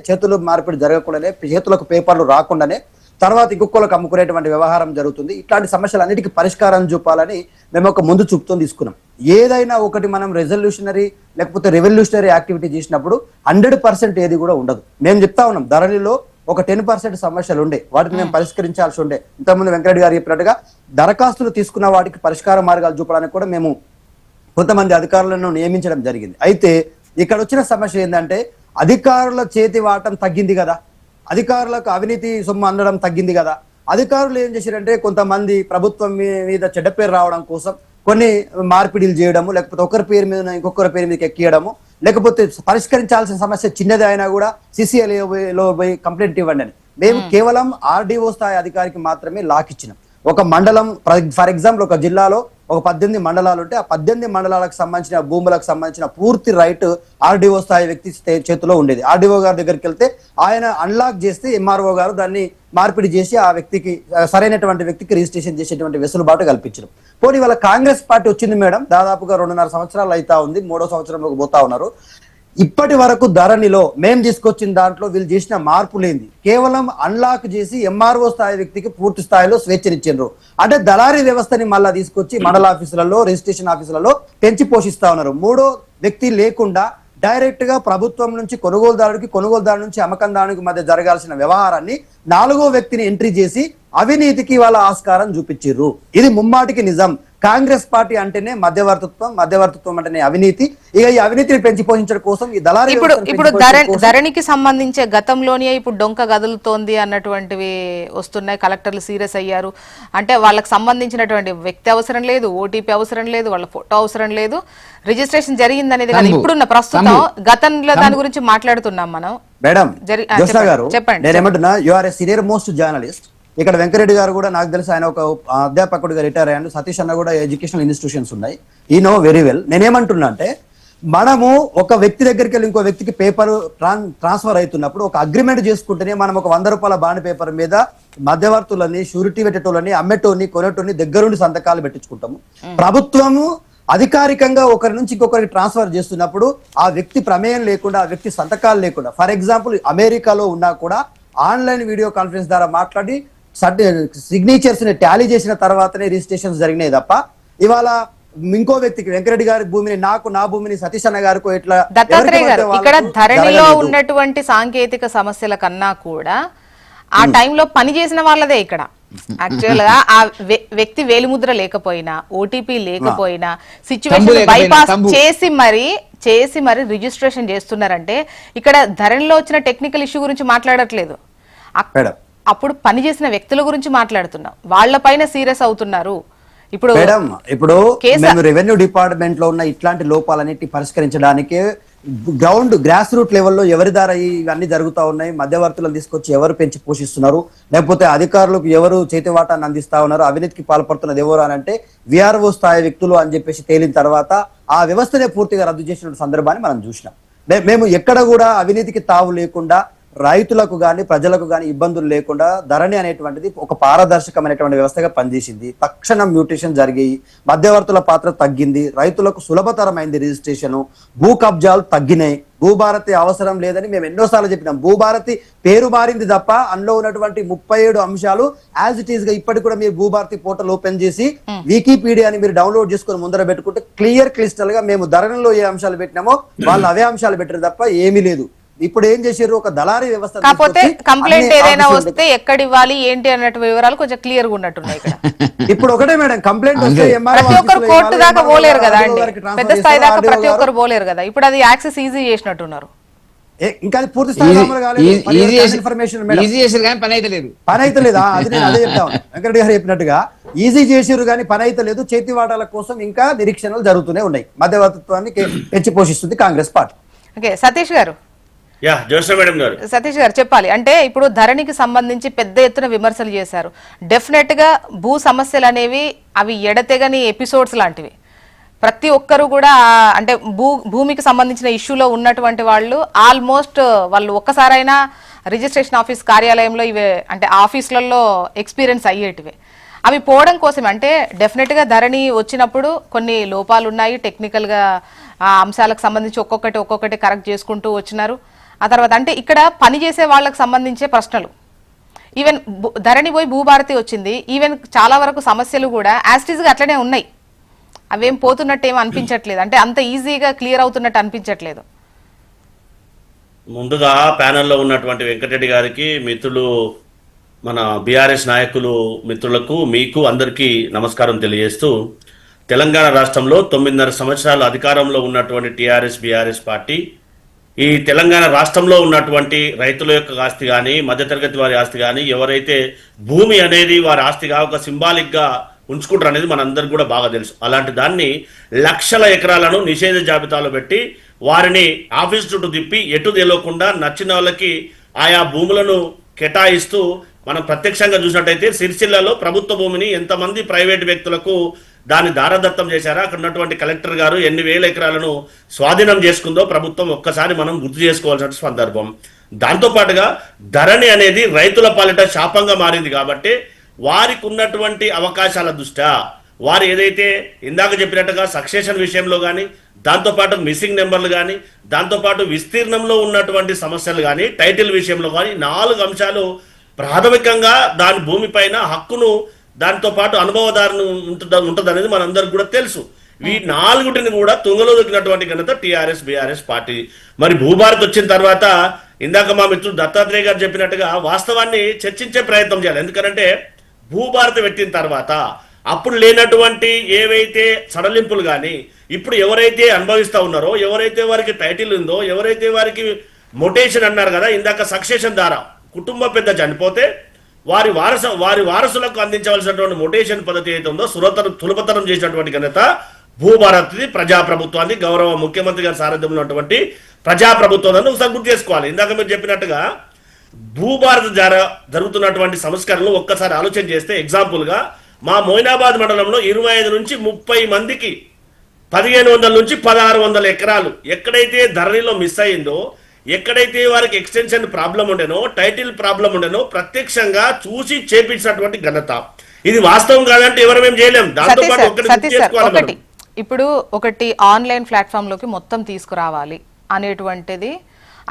చేతులకు పేపర్లు రాకుండానే తర్వాత ఇంకొకరికి అమ్ముకునేటువంటి వ్యవహారం జరుగుతుంది. ఇట్లాంటి సమస్యలన్నిటికీ పరిష్కారం చూపాలని మేము ఒక ముందు చూపుతో తీసుకున్నాం. ఏదైనా ఒకటి మనం రెజల్యూషనరీ లేకపోతే రెవల్యూషనరీ యాక్టివిటీ చేసినప్పుడు 100% ఏది కూడా ఉండదు. మేము చెప్తా ఉన్నాం, ధరణిలో ఒక 10% సమస్యలు ఉండే, వాటిని మేము పరిష్కరించాల్సి ఉండే. ఇంతకుముందు వెంకరెడ్డి గారు చెప్పినట్టుగా దరఖాస్తులు తీసుకున్న వాటికి పరిష్కార మార్గాలు చూపడానికి కూడా మేము కొంతమంది అధికారులను నియమించడం జరిగింది. అయితే ఇక్కడ వచ్చిన సమస్య ఏంటంటే, అధికారుల చేతి వాటం తగ్గింది కదా, అధికారులకు అవినీతి సొమ్ము అందడం తగ్గింది కదా. అధికారులు ఏం చేశారంటే, కొంతమంది ప్రభుత్వం మీద చెడ్డ పేరు రావడం కోసం కొన్ని మార్పిడిలు చేయడము, లేకపోతే ఒకరి పేరు మీద ఇంకొకరి పేరు మీదకి ఎక్కియడము, లేకపోతే పరిష్కరించాల్సిన సమస్య చిన్నది అయినా కూడా CCLA పోయి కంప్లైంట్ ఇవ్వండి అని. మేము కేవలం RDO స్థాయి అధికారికి మాత్రమే లాక్ ఇచ్చినాం. ఒక మండలం, ఫర్ ఎగ్జాంపుల్ ఒక జిల్లాలో ఒక 18 మండలాలు ఉంటే ఆ 18 మండలాలకు సంబంధించిన భూములకు సంబంధించిన పూర్తి రైట్ RDO స్థాయి వ్యక్తి చేతిలో ఉండేది. RDO గారి దగ్గరికి వెళ్తే ఆయన అన్లాక్ చేస్తే MRO గారు దాన్ని మార్పిడి చేసి ఆ వ్యక్తికి, సరైనటువంటి వ్యక్తికి రిజిస్ట్రేషన్ చేసేటువంటి వెసులుబాటు కల్పించడం. పోనీ వాళ్ళ కాంగ్రెస్ పార్టీ వచ్చింది మేడం, దాదాపుగా 2.5 సంవత్సరాలు అవుతా ఉంది, 3వ సంవత్సరంలోకి పోతా ఉన్నారు. ఇప్పటి వరకు ధరణిలో మేము తీసుకొచ్చిన దాంట్లో వీళ్ళు చేసిన మార్పులేంది? కేవలం అన్లాక్ చేసి MRO స్థాయి వ్యక్తికి పూర్తి స్థాయిలో స్వేచ్ఛనిచ్చిండ్రు. అంటే దళారీ వ్యవస్థని మళ్ళా తీసుకొచ్చి మండల ఆఫీసులలో, రిజిస్ట్రేషన్ ఆఫీసులలో పెంచి పోషిస్తా ఉన్నారు. 3వ వ్యక్తి లేకుండా డైరెక్ట్ గా ప్రభుత్వం నుంచి కొనుగోలుదారుడికి, కొనుగోలుదారు నుంచి అమ్మకందారునికి మధ్య జరగాల్సిన వ్యవహారాన్ని 4వ వ్యక్తిని ఎంట్రీ చేసి అవినీతికి వాళ్ళ ఆస్కారం చూపించిర్రు. ఇది ముమ్మాటికి నిజం. కాంగ్రెస్ పార్టీ అంటేనే మధ్యవర్తిత్వం అంటేనే అవినీతి. ఇక ఈ అవినీతిని పెంచి పోషించడం కోసం ఈ దళారీ ఇప్పుడు ధరణికి సంబంధించే గతంలోనే ఇప్పుడు డొంక గదులుతోంది అన్నటువంటివి వస్తున్నాయి. కలెక్టర్లు సీరియస్ అయ్యారు. అంటే వాళ్ళకి సంబంధించినటువంటి వ్యక్తి అవసరం లేదు, ఓటీపీ అవసరం లేదు, వాళ్ళ ఫోటో అవసరం లేదు, రిజిస్ట్రేషన్ జరిగింది అనేది కదా ఇప్పుడున్న ప్రస్తుతం. గతంలో దాని గురించి మాట్లాడుతున్నాం మనం. మేడం జోష్నా గారు, చెప్పండి. నేనేమంటున్నా, you are a senior most journalist. ఇక్కడ వెంకరెడ్డి గారు కూడా నాకు తెలిసి ఆయన ఒక అధ్యాపకుడిగా రిటైర్ అయ్యాడు. సతీష్ అన్న కూడా ఎడ్యుకేషనల్ ఇన్స్టిట్యూషన్స్ ఉన్నాయి. ఈ నో వెరీ వెల్. నేనేమంటున్నా అంటే, మనము ఒక వ్యక్తి దగ్గరికి వెళ్ళి ఇంకో వ్యక్తికి పేపర్ ట్రాన్స్ఫర్ అవుతున్నప్పుడు ఒక అగ్రిమెంట్ చేసుకుంటేనే మనం ఒక 100 రూపాయల బాండ్ పేపర్ మీద మధ్యవర్తులని, షూరిటీ పెట్టేటోళ్ళని, అమ్మేటోని, కొనేటోని దగ్గరుండి సంతకాలు పెట్టించుకుంటాము. ప్రభుత్వము అధికారికంగా ఒకరి నుంచి ఇంకొకరికి ట్రాన్స్ఫర్ చేస్తున్నప్పుడు ఆ వ్యక్తి ప్రమేయం లేకుండా, ఆ వ్యక్తి సంతకాలు లేకుండా, ఫర్ ఎగ్జాంపుల్ అమెరికాలో ఉన్నా కూడా ఆన్లైన్ వీడియో కాన్ఫరెన్స్ ద్వారా మాట్లాడి సిగ్నేచర్స్ ని టాలీ చేసిన తర్వాతనే రిజిస్ట్రేషన్స్ జరిగినాయి తప్ప, ఇవాళ ఇంకో వ్యక్తికి వెంకరెడ్డి గారి భూమిని నాకు, నా భూమిని సతీష్ అన్న గారికి ఇట్లా. దత్తాత్రేయ గారు, ఇక్కడ ధరణిలో ఉన్నటువంటి సాంకేతిక సమస్యల కన్నా కూడా ఆ టైంలో పని చేసిన వాళ్ళదే ఇక్కడ. యాక్చువల్ గా ఆ వ్యక్తి వేలిముద్ర లేకపోయినా, ఓటీపీ లేకపోయినా, సిచ్యువేషన్ బైపాస్ చేసి మరి రిజిస్ట్రేషన్ చేస్తున్నారంటే ఇక్కడ ధరణిలో వచ్చిన టెక్నికల్ ఇష్యూ గురించి మాట్లాడట్లేదు. అప్పుడు పనిచేసిన వ్యక్తుల గురించి మాట్లాడుతున్నాం. వాళ్ళపైన సీరియస్ అవుతున్నారు. ఇప్పుడు మేము రెవెన్యూ డిపార్ట్మెంట్ లో ఉన్న ఇట్లాంటి లోపాలన్నిటి పరిష్కరించడానికి గ్రాస్ రూట్ లెవెల్లో ఎవరి ద్వారా ఇవన్నీ జరుగుతా ఉన్నాయి, మధ్యవర్తులను తీసుకొచ్చి ఎవరు పెంచి పోషిస్తున్నారు, లేకపోతే అధికారులకు ఎవరు చేతివాటాన్ని అందిస్తా ఉన్నారు, అవినీతికి పాల్పడుతున్నది ఎవరు అని అంటే VRO స్థాయి వ్యక్తులు అని చెప్పేసి తేలిన తర్వాత ఆ వ్యవస్థనే పూర్తిగా రద్దు చేసిన సందర్భాన్ని మనం చూసినాం. మేము ఎక్కడ కూడా అవినీతికి తావు లేకుండా, రైతులకు గాని ప్రజలకు గాని ఇబ్బందులు లేకుండా ధరణి అనేటువంటిది ఒక పారదర్శకమైనటువంటి వ్యవస్థగా పనిచేసింది. తక్షణం మ్యూటేషన్ జరిగి మధ్యవర్తుల పాత్ర తగ్గింది, రైతులకు సులభతరమైంది రిజిస్ట్రేషన్, భూ కబ్జాలు తగ్గినాయి. భూభారతి అవసరం లేదని మేము ఎన్నోసార్లు చెప్పినాం. భూభారతి పేరు మారింది తప్ప అందులో ఉన్నటువంటి 37 అంశాలు యాజ్ ఇట్ ఈస్ గా ఇప్పటికి కూడా మీరు భూభారతి పోర్టల్ ఓపెన్ చేసి వికీపీడియాని మీరు డౌన్లోడ్ చేసుకుని ముందర పెట్టుకుంటే క్లియర్ క్లిస్టల్ గా మేము ధరణిలో ఏ అంశాలు పెట్టినామో వాళ్ళు అవే అంశాలు పెట్టారు తప్ప ఏమీ లేదు. ఇప్పుడు ఏం చేశారు, ఒక దళారీ వ్యవస్థ. కాకపోతే కంప్లైంట్ ఏదైనా వస్తే ఎక్కడ ఇవ్వాలి ఏంటి అన్నట్టు వివరాలు కొంచెం క్లియర్ గా ఉన్నట్టున్నాయి ఇక్కడ. ఇప్పుడు ఒకటే మేడం, కంప్లైంట్ వస్తే ప్రతి ఒక్కరు కోర్టు దాకా పోలేరు కదా అండి, పెద్ద స్థాయి దాకా ప్రతి ఒక్కరు పోలేరు కదా. ఇప్పుడు అది యాక్సెస్ ఈజీ చేసినట్టున్నారు. ఇంకా అది పూర్తి స్థాయిలో అమలు కాలేదు. ఇన్ఫర్మేషన్ మేడం ఈజీ చేసారు కానీ పని అయితే లేదు. పని అయితే లేదా, అది నేను అదే చెప్తా ఉన్నాను. వెంకటరెడ్డి గారు చెప్పినట్టుగా ఈజీ చేసిరు కానీ పని అయితే లేదు. చేతివాటాల కోసం ఇంకా నిరీక్షణలు జరుగుతూనే ఉన్నాయి. మధ్యవర్తిత్వాన్ని పెంచి పోషిస్తుంది కాంగ్రెస్ పార్టీ. ఓకే, సతీష్ గారు. మేడం గారు, సతీష్ గారు చెప్పాలి. అంటే ఇప్పుడు ధరణికి సంబంధించి పెద్ద ఎత్తున విమర్శలు చేశారు. డెఫినెట్ గా భూ సమస్యలు అనేవి అవి ఎడతెగని ఎపిసోడ్స్ లాంటివి. ప్రతి ఒక్కరు కూడా అంటే భూమికి సంబంధించిన ఇష్యూలో ఉన్నటువంటి వాళ్ళు ఆల్మోస్ట్ వాళ్ళు ఒక్కసారైనా రిజిస్ట్రేషన్ ఆఫీస్ కార్యాలయంలో ఇవే అంటే ఆఫీసులలో ఎక్స్పీరియన్స్ అయ్యేటివే. అవి పోవడం కోసమే. అంటే డెఫినెట్గా ధరణి వచ్చినప్పుడు కొన్ని లోపాలు ఉన్నాయి. టెక్నికల్గా ఆ అంశాలకు సంబంధించి ఒక్కొక్కటి కరెక్ట్ చేసుకుంటూ వచ్చినారు. ఆ తర్వాత అంటే ఇక్కడ పనిచేసే వాళ్ళకి సంబంధించే ప్రశ్నలు, ఈవెన్ ధరణి పోయి భూభారతి వచ్చింది, ఈవెన్ చాలా వరకు సమస్యలు కూడా యాస్టీజ్గా అట్లనే ఉన్నాయి. అవేం పోతున్నట్టు ఏమో అనిపించట్లేదు. అంటే అంత ఈజీగా క్లియర్ అవుతున్నట్టు అనిపించట్లేదు. ముందుగా ప్యానెల్లో ఉన్నటువంటి వెంకటరెడ్డి గారికి, మిత్రులు మన బీఆర్ఎస్ నాయకులు మిత్రులకు, మీకు అందరికీ నమస్కారం తెలియజేస్తూ, తెలంగాణ రాష్ట్రంలో 9.5 సంవత్సరాలు అధికారంలో ఉన్నటువంటి టీఆర్ఎస్ బీఆర్ఎస్ పార్టీ ఈ తెలంగాణ రాష్ట్రంలో ఉన్నటువంటి రైతుల యొక్క ఆస్తి కానీ, మధ్యతరగతి వారి ఆస్తి కానీ, ఎవరైతే భూమి అనేది వారి ఆస్తిగా ఒక సింబాలిక్గా ఉంచుకుంటారు అనేది మనందరికి కూడా బాగా తెలుసు. అలాంటి దాన్ని లక్షల ఎకరాలను నిషేధ జాబితాలో పెట్టి వారిని ఆఫీస్ చుట్టూ తిప్పి ఎటు తెలియకుండా నచ్చిన వాళ్ళకి ఆయా భూములను కేటాయిస్తూ మనం ప్రత్యక్షంగా చూసినట్టయితే సిరిసిల్లలో ప్రభుత్వ భూమిని ఎంతమంది ప్రైవేటు వ్యక్తులకు దాన్ని దారదత్తం చేశారో అక్కడ ఉన్నటువంటి కలెక్టర్ గారు ఎన్ని వేల ఎకరాలను స్వాధీనం చేసుకుందో ప్రభుత్వం ఒక్కసారి మనం గుర్తు చేసుకోవాల్సిన సందర్భం. దాంతోపాటుగా ధరణి అనేది రైతుల పాలిట శాపంగా మారింది కాబట్టి వారికి ఉన్నటువంటి అవకాశాల దృష్ట్యా వారు ఏదైతే ఇందాక చెప్పినట్టుగా సక్సెషన్ విషయంలో కానీ, దాంతోపాటు మిస్సింగ్ నెంబర్లు కానీ, దాంతోపాటు విస్తీర్ణంలో ఉన్నటువంటి సమస్యలు కానీ, టైటిల్ విషయంలో కానీ 4 అంశాలు ప్రాథమికంగా దాని భూమిపైన హక్కును దాంతోపాటు అనుభవదారును ఉంటుంది అనేది మనందరికి కూడా తెలుసు. ఈ 4టిని కూడా తుంగలో దొక్కినటువంటి ఘనత టీఆర్ఎస్ బీఆర్ఎస్ పార్టీ. మరి భూభారత్ వచ్చిన తర్వాత ఇందాక మా మిత్రుడు దత్తాత్రేయ గారు చెప్పినట్టుగా వాస్తవాన్ని చర్చించే ప్రయత్నం చేయాలి. ఎందుకంటే భూభారత పెట్టిన తర్వాత అప్పుడు లేనటువంటి ఏవైతే సడలింపులు కానీ ఇప్పుడు ఎవరైతే అనుభవిస్తూ ఉన్నారో, ఎవరైతే వారికి టైటిల్ ఉందో, ఎవరైతే వారికి మొటేషన్ అన్నారు కదా ఇందాక, సక్సెషన్ ద్వారా కుటుంబ పెద్ద చనిపోతే వారి వారసులకు అందించవలసినటువంటి మొటేషన్ పద్ధతి అయితే ఉందో సులభతరం చేసినటువంటి ఘనత భూభారత్ది, ప్రజాప్రభుత్వాన్ని, గౌరవ ముఖ్యమంత్రి గారి సారథ్యంలో ఉన్నటువంటి ప్రజాప్రభుత్వాన్ని ఒకసారి గుర్తు చేసుకోవాలి. ఇందాక మీరు చెప్పినట్టుగా భూభారత ద్వారా జరుగుతున్నటువంటి సంస్కరణలు ఒక్కసారి ఆలోచన చేస్తే, ఎగ్జాంపుల్గా మా మోయినాబాద్ మండలంలో 25 నుంచి 30 మందికి 1500 నుంచి 1600 ఎకరాలు ఎక్కడైతే ధరణిలో మిస్ అయిందో, ఎక్కడైతే వారికి ఎక్స్టెన్షన్ ప్రాబ్లం ఉండేనో, టైటిల్ ప్రాబ్లం ఉండేనో ప్రత్యక్షంగా చూసి చేపించినటువంటి ఘనత. ఇది వాస్తవం కాదంటే ఎవరేం చేయలేం. దాంతో పాటు ఇప్పుడు ఒకటి ఆన్లైన్ ప్లాట్ఫామ్ లోకి మొత్తం తీసుకురావాలి అనేటువంటిది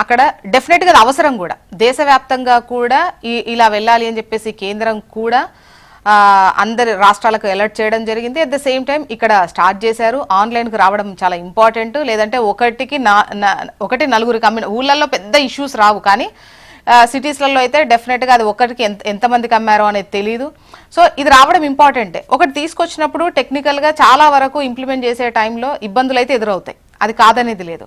అక్కడ డెఫినెట్ గా అవసరం కూడా. దేశవ్యాప్తంగా కూడా ఇలా వెళ్ళాలి అని చెప్పేసి కేంద్రం కూడా అందరి రాష్ట్రాలకు అలర్ట్ చేయడం జరిగింది. అట్ ద సేమ్ టైం ఇక్కడ స్టార్ట్ చేశారు. ఆన్లైన్కి రావడం చాలా ఇంపార్టెంట్. లేదంటే ఒకటి నలుగురికి ఊళ్ళల్లో పెద్ద ఇష్యూస్ రావు, కానీ సిటీస్లలో అయితే డెఫినెట్గా అది ఒకరికి ఎంతమందికి అమ్మారో అనేది తెలియదు. సో ఇది రావడం ఇంపార్టెంటే. ఒకటి తీసుకొచ్చినప్పుడు టెక్నికల్గా చాలా వరకు ఇంప్లిమెంట్ చేసే టైంలో ఇబ్బందులు అయితే ఎదురవుతాయి, అది కాదనేది లేదు.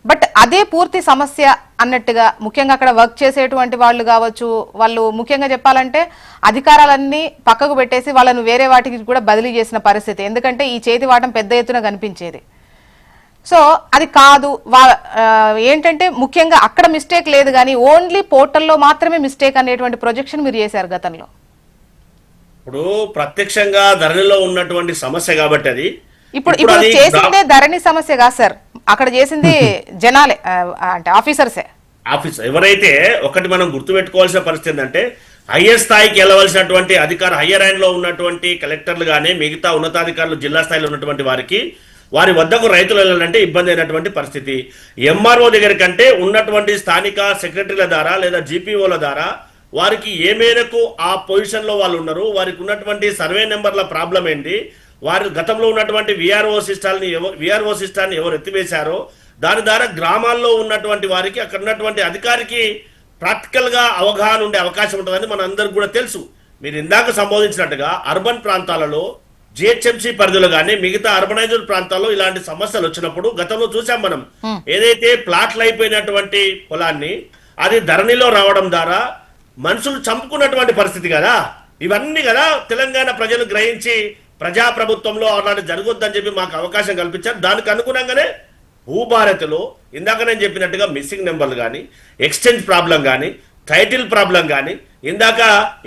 బట్ అదే పూర్తి సమస్య అన్నట్టుగా ముఖ్యంగా అక్కడ వర్క్ చేసేటువంటి వాళ్ళు కావచ్చు, వాళ్ళు ముఖ్యంగా చెప్పాలంటే అధికారాలన్నీ పక్కకు పెట్టేసి వాళ్ళను వేరే వాటికి కూడా బదిలీ చేసిన పరిస్థితి. ఎందుకంటే ఈ చేతి వాటం పెద్ద ఎత్తున కనిపించేది. సో అది కాదు. ఏంటంటే ముఖ్యంగా అక్కడ మిస్టేక్ లేదు, కానీ ఓన్లీ పోర్టల్లో మాత్రమే మిస్టేక్ అనేటువంటి ప్రొజెక్షన్ మీరు చేశారు గతంలో. ఇప్పుడు ప్రత్యక్షంగా ధరణిలో ఉన్నటువంటి సమస్య కాబట్టి అది ఇప్పుడు చేసిందే ధరణి సమస్య కాదు సార్, అక్కడ చేసింది జనాలే, అంటే ఆఫీసర్సే. ఎవరైతే ఒకటి మనం గుర్తుపెట్టుకోవాల్సిన పరిస్థితి ఏంటంటే, హయ్యర్ స్థాయికి వెళ్ళవలసినటువంటి హయ్యర్ హ్యాండ్ లో ఉన్నటువంటి కలెక్టర్లు కానీ మిగతా ఉన్నతాధికారులు జిల్లా స్థాయిలో ఉన్నటువంటి వారికి వారి వద్దకు రైతులు వెళ్ళాలంటే ఇబ్బంది అయినటువంటి పరిస్థితి. ఎంఆర్ఓ దగ్గర కంటే ఉన్నటువంటి స్థానిక సెక్రటరీల ద్వారా లేదా జీపీఓల ద్వారా వారికి ఏ మేరకు ఆ పొజిషన్లో వాళ్ళు ఉన్నారు, వారికి ఉన్నటువంటి సర్వే నెంబర్ల ప్రాబ్లం ఏంటి, వారి గతంలో ఉన్నటువంటి విఆర్ఓ సిస్టాన్ని ఎవరు ఎత్తివేశారో దాని ద్వారా గ్రామాల్లో ఉన్నటువంటి వారికి అక్కడ ఉన్నటువంటి అధికారికి ప్రాక్టికల్గా అవగాహన ఉండే అవకాశం ఉంటుందని మన అందరికి కూడా తెలుసు. మీరు ఇందాక సంబోధించినట్టుగా అర్బన్ ప్రాంతాలలో జిహెచ్ఎంసీ పరిధిలో కానీ మిగతా అర్బనైజ్డ్ ప్రాంతాల్లో ఇలాంటి సమస్యలు వచ్చినప్పుడు గతంలో చూసాం మనం. ఏదైతే ప్లాట్లు అయిపోయినటువంటి పొలాన్ని అది ధరణిలో రావడం ద్వారా మనుషులు చంపుకున్నటువంటి పరిస్థితి కదా. ఇవన్నీ కదా తెలంగాణ ప్రజలు గ్రహించి ప్రజాప్రభుత్వంలో అలాంటి జరగొద్దని చెప్పి మాకు అవకాశం కల్పించారు. దానికి అనుగుణంగానే భూభారతిలో ఇందాక నేను చెప్పినట్టుగా మిస్సింగ్ నెంబర్లు కానీ, ఎక్స్చేంజ్ ప్రాబ్లం కానీ, టైటిల్ ప్రాబ్లం కానీ, ఇందాక